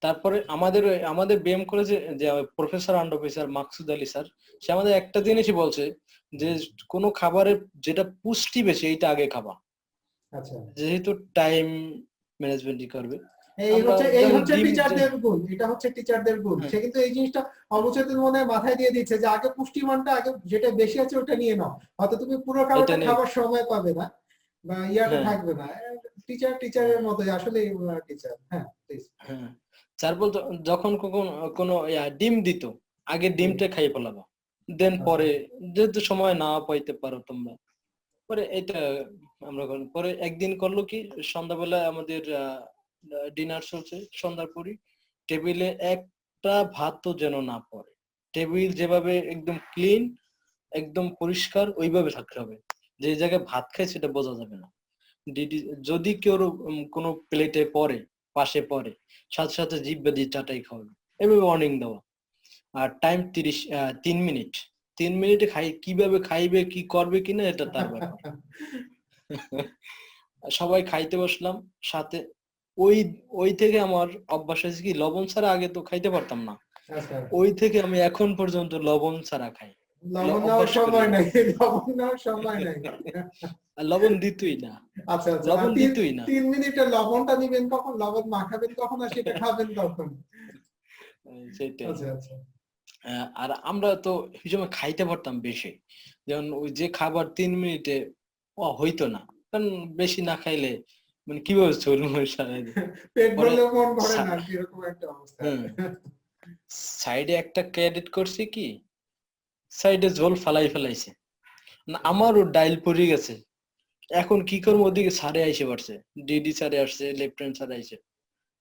তারপরে আমাদের বিএম কলেজে যে professor and officer Maksud Ali sir, সে আমাদের একটা জিনিসই বলছে যে কোনো খাবারের যেটা পুষ্টি বেশি এইটা আগে খাবা, আচ্ছা, যেহেতু টাইম ম্যানেজমেন্টই করবে। এই আমরা হচ্ছে যেমন ডিম টিচারদের গুণ, এটা হচ্ছে টিচারদের গুণ, হ্যাঁ সে কিন্তু এই জিনিসটা অবচেতন মনে মাথায় দিয়ে দিচ্ছে যে আগে পুষ্টিমানটা, আগে যেটা বেশি আছে ওটা নিয়ে নাও, হয়তো তুমি পুরো এটা খাবারটা নিয়ে খাবার সময় পাবে না বা ইয়াটা হ্যাঁ থাকবে না। টিচার টিচারের হ্যাঁ মতোই আসলে টিচার। হ্যাঁ প্লিজ। হ্যাঁ তারপর যখন কোনো ডিম দিত, আগে হুম, ডিমটা খাইয়ে ফেলাবা, দেন আচ্ছা, পরে যেহেতু সময় না পাইতে পারো তোমরা, পরে এটা আমরা পরে একদিন করলো কি, সন্ধ্যাবেলা আমাদের ডিনার চলছে, সন্ধ্যার পরই টেবিলে একটা ভাতও যেন না পড়ে, টেবিল যেভাবে একদম ক্লিন, একদম পরিষ্কার ওইভাবে থাকতে হবে, যে জায়গায় ভাত খায় সেটা বোঝা যাবে না। যদি কেউ কোনো প্লেটে পড়ে, পাশে পড়ে, সাথে সাথে জিহ্বা দিয়ে চাটাই খাওয়াবে, এভাবে ওয়ার্নিং দেওয়া। আর টাইম 3 মিনিট, 3 মিনিটে কিভাবে খাইবে কি করবে কিনা এটা তার ব্যাপার। সবাই খাইতে বসলাম সাথে, ওই ওই থেকে আমার অভ্যাস হয়েছে কি, লবণ ছাড়া আগে তো খাইতে পারতাম না, আচ্ছা, ওই থেকে আমি এখন পর্যন্ত লবণ ছাড়া খাই, লবণ নেওয়ার অভ্যাস করে সময় নাই, নিয়েছি। লবণ নেওয়ার সময় নাই। আর লবণ দিতই না, আচ্ছা আচ্ছা, আর লবণ তিন দিতই না। 3 মিনিটের লবণটা নিবেন কখন, লবণ মাখাবেন কখন, আর সেটা খাবেন কখন? সেটাই। আচ্ছা আচ্ছা, আর আমরা তো ওই সময় খাইতে পারতাম বেশি, যেমন ওই যে খাবার 3 মিনিটে হইতো না, কারণ বেশি না খাইলে মানে কিভাবে চলবো সারাদিন। পেট পরে ভরলেও মন ভরে না আর কি, এরকম একটা অবস্থা। হুম সাইডে একটা ক্রেডিট করছে কি, সাইডে ঝোল ফেলাইছে না, আমারও ডাইল পড়ে গেছে, এখন কি করবো, ওদিকে স্যারে আইসে পারছে, ডিডি স্যারে আসছে, লেফটেন্যান্ট স্যার আইসে,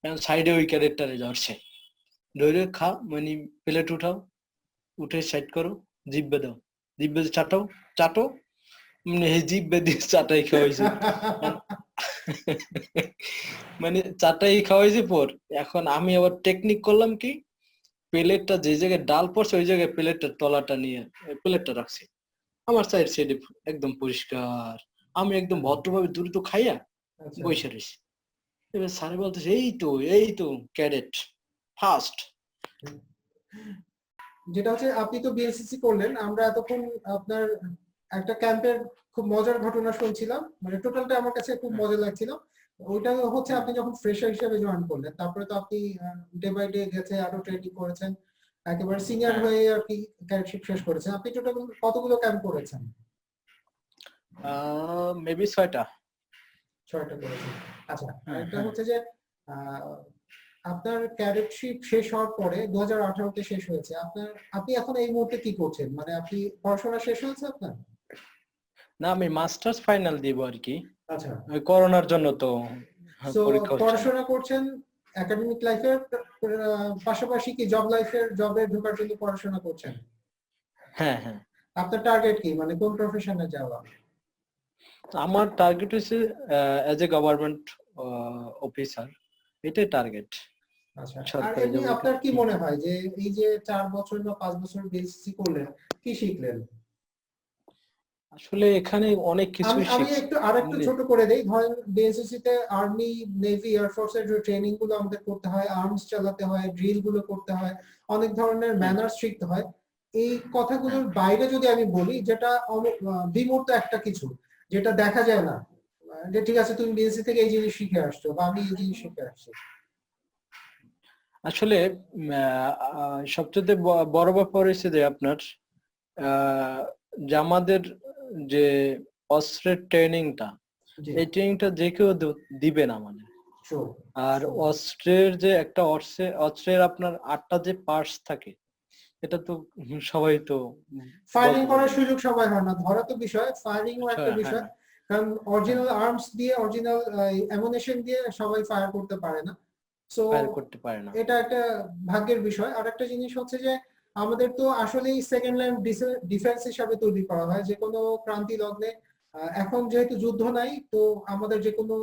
এখন সাইডে ওই ক্যাডেটটারে ধরছে, ধরে খা মানে প্লেট উঠাও, উঠে সাইড করো, জিব্বে দাও, জিব্বে দিয়ে চাটাও, চাটো, মানে এই জিব্বে দিয়ে চাটাই খাওয়াইছে। মানে চাটাই খাওয়াইছে পর, এখন আমি আবার টেকনিক করলাম কি, প্লেটটা যে জায়গায় ডাল পড়ছে ওই জায়গায় প্লেটটার তলাটা নিয়ে প্লেটটা রাখছি, আমার সাইড সাইডে একদম পরিষ্কার, আমি একদম ভদ্রভাবে দ্রুত খাইয়া আচ্ছা, বসে রয়েছি। এবার স্যার বলতেছে এই তো ক্যাডেট ফার্স্ট। যেটা হচ্ছে আপনি তো বিএসসিসি করলেন, আমরা এতক্ষণ আপনার একটা ক্যাম্পের খুব মজার ঘটনা শুনছিলাম, মানে টোটালটা আমার কাছে খুব মজা লাগছিল। ওইটা হচ্ছে আপনি যখন ফ্রেশার হিসেবে জয়েন করলেন, তারপরে তো আপনি ডে বাই ডে গেছে আরো ট্রেনিং করেছেন, একেবারে সিনিয়র হ্যাঁ হয়ে আর কি ক্যাডেটশিপ শেষ করেছেন। আপনি টোটাল কতগুলো ক্যাম্প করেছেন? মেবি 6টা। 6টা করেছেন। আচ্ছা, হ্যাঁ আরেকটা হ্যাঁ হচ্ছে যে আহ, আপনার ক্যাডেটশিপ শেষ হওয়ার পরে 2018-তে শেষ হয়েছে আপনার, আপনি এখন এই মুহূর্তে কি করছেন, মানে আপনি পড়াশোনা শেষ হয়েছে আপনার? না, আমি মাস্টার্স ফাইনাল দিব আর কি, আচ্ছা, ওই করোনার জন্য তো সো পরীক্ষা হচ্ছে না। পড়াশোনা করছেন একাডেমিক লাইফের পাশাপাশি কি জবে ঢোকার জন্য পড়াশোনা করছেন? হ্যাঁ হ্যাঁ আপনার টার্গেট কি, মানে কোন প্রফেশনে যাওয়া? আমার টার্গেট হচ্ছে অ্যাজ এ গভর্নমেন্ট অফিসার, এটাই টার্গেট, আচ্ছা, আর সরকারি এমনি জবের আপনার কি মনে হয় যে এই যে 4 বছর বা 5 বছর বিএসসি করলেন, কি শিখলেন? আসলে এখানে অনেক আমি কিছুই আমি শিখছি। একটু আরেকটু ছোট করে দেই, ধরেন বিএসএসসি তে আর্মি, নেভি, এয়ারফোর্স এর যে ট্রেনিং গুলো আমাদের করতে হয়, আর্মস চালাতে হয়, ড্রিল গুলো করতে হয়, অনেক ধরনের হ্যাঁ ম্যানার্স শিখতে হয়, এই হ্যাঁ কথাগুলোর বাইরে যদি আমি বলি, যেটা বিমূর্ত একটা কিছু, যেটা দেখা যায় না, যে ঠিক আছে তুমি বিএসসি থেকে এই জিনিস শিখে আসছো বা আমি এই জিনিস শিখে আসছি। আসলে সবচেয়ে বড় ব্যাপার হচ্ছে যে আপনার আহ, যে আমাদের যে অস্ত্রের ট্রেনিংটা, জি, এই ট্রেনিংটা যে কেউ দিবে না মানে। শো, আর অস্ত্রের যে একটা অস্ত্রের আপনার 8টা যে পার্টস থাকে, এটা তো সবাই তো ফায়ারিং বলতে করার পারে। সুযোগ সবাই হয় না, ধরা তো বিষয়, ফায়ারিংও একটা হ্যাঁ বিষয়। হ্যাঁ কারণ অরিজিনাল আর্মস দিয়ে, অরিজিনাল অ্যামুনেশন দিয়ে সবাই ফায়ার করতে পারে না। সো ফায়ার করতে পারে না। এটা একটা ভাগ্যের বিষয়। আর একটা জিনিস হচ্ছে যে আমাদের তো আসলেই সেকেন্ড লাইন ডিফেন্স হিসাবে তৈরি করা হয় যে কোনো ক্রান্তি লগ্নে। এখন যেহেতু যুদ্ধ নাই, তো আমাদের যে কোনো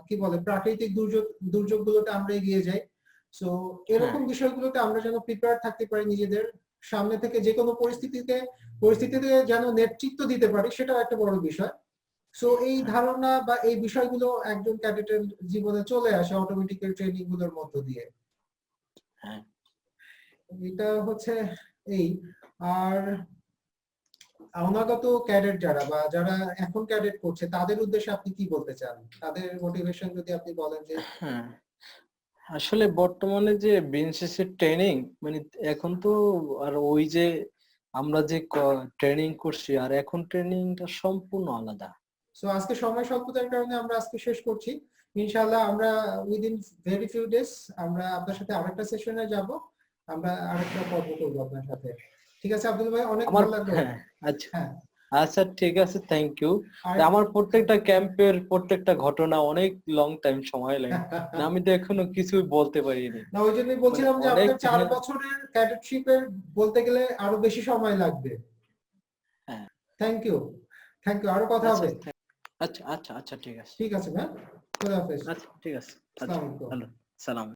কি বলে প্রাকৃতিক দুর্যোগগুলোতে আমরা এগিয়ে যাই। সো হ্যাঁ এরকম বিষয়গুলোতে আমরা যেন প্রিপেয়ার থাকতে পারি, নিজেদের সামনে থেকে যে কোনো পরিস্থিতিতে যেন নেতৃত্ব দিতে পারি, সেটাও একটা বড় বিষয়। সো এই হ্যাঁ ধারণা বা এই বিষয়গুলো একজন ক্যাডেটের জীবনে চলে আসে অটোমেটিক ট্রেনিং গুলোর মধ্য দিয়ে। হ্যাঁ। এটা হচ্ছে এই। আর অনাগত ক্যাডেট যারা বা যারা এখন ক্যাডেট করছে তাদের উদ্দেশ্যে আপনি কি বলতে চান? তাদের মোটিভেশন যদি আপনি বলেন যে। হ্যাঁ আসলে বর্তমানে যে বিএনসিসি ট্রেনিং মানে এখন তো আর ওই যে আমরা যে ট্রেনিং করছি আর এখন ট্রেনিংটা সম্পূর্ণ আলাদা। সো আজকে সময় স্বল্পতার কারণে আমরা আজকে শেষ করছি। ইনশাআল্লাহ আমরা উইদিন ভেরি ফিউ ডেজ আমরা আপনার সাথে আরেকটা সেশনে যাব, আমরা আরেকটা পর্ব করবো আপনার সাথে। ঠিক আছে আব্দুল ভাই, অনেক আমার ভালো লাগলো। হ্যাঁ আচ্ছা হ্যাঁ। আচ্ছা ঠিক আছে, থ্যাংক ইউ। আর আমার প্রত্যেকটা ক্যাম্পের প্রত্যেকটা ঘটনা অনেক লং টাইম সময় লাগে, না আমি তো এখনো কিছুই বলতে পারিনি। না, ওই জন্যই মানে বলছিলাম যে অনেক আপনার 4 বছরের ক্যাডেটশিপের বলতে গেলে আরো বেশি সময় লাগবে। হ্যাঁ থ্যাংক ইউ। থ্যাংক ইউ, আরো কথা আচ্ছা হবে। আচ্ছা আচ্ছা আচ্ছা ঠিক আছে। ঠিক আছে ভাই, খোদা হাফেজ। আচ্ছা ঠিক আছে। আচ্ছা আসসালামু আলাইকুম। হ্যালো, সালাম।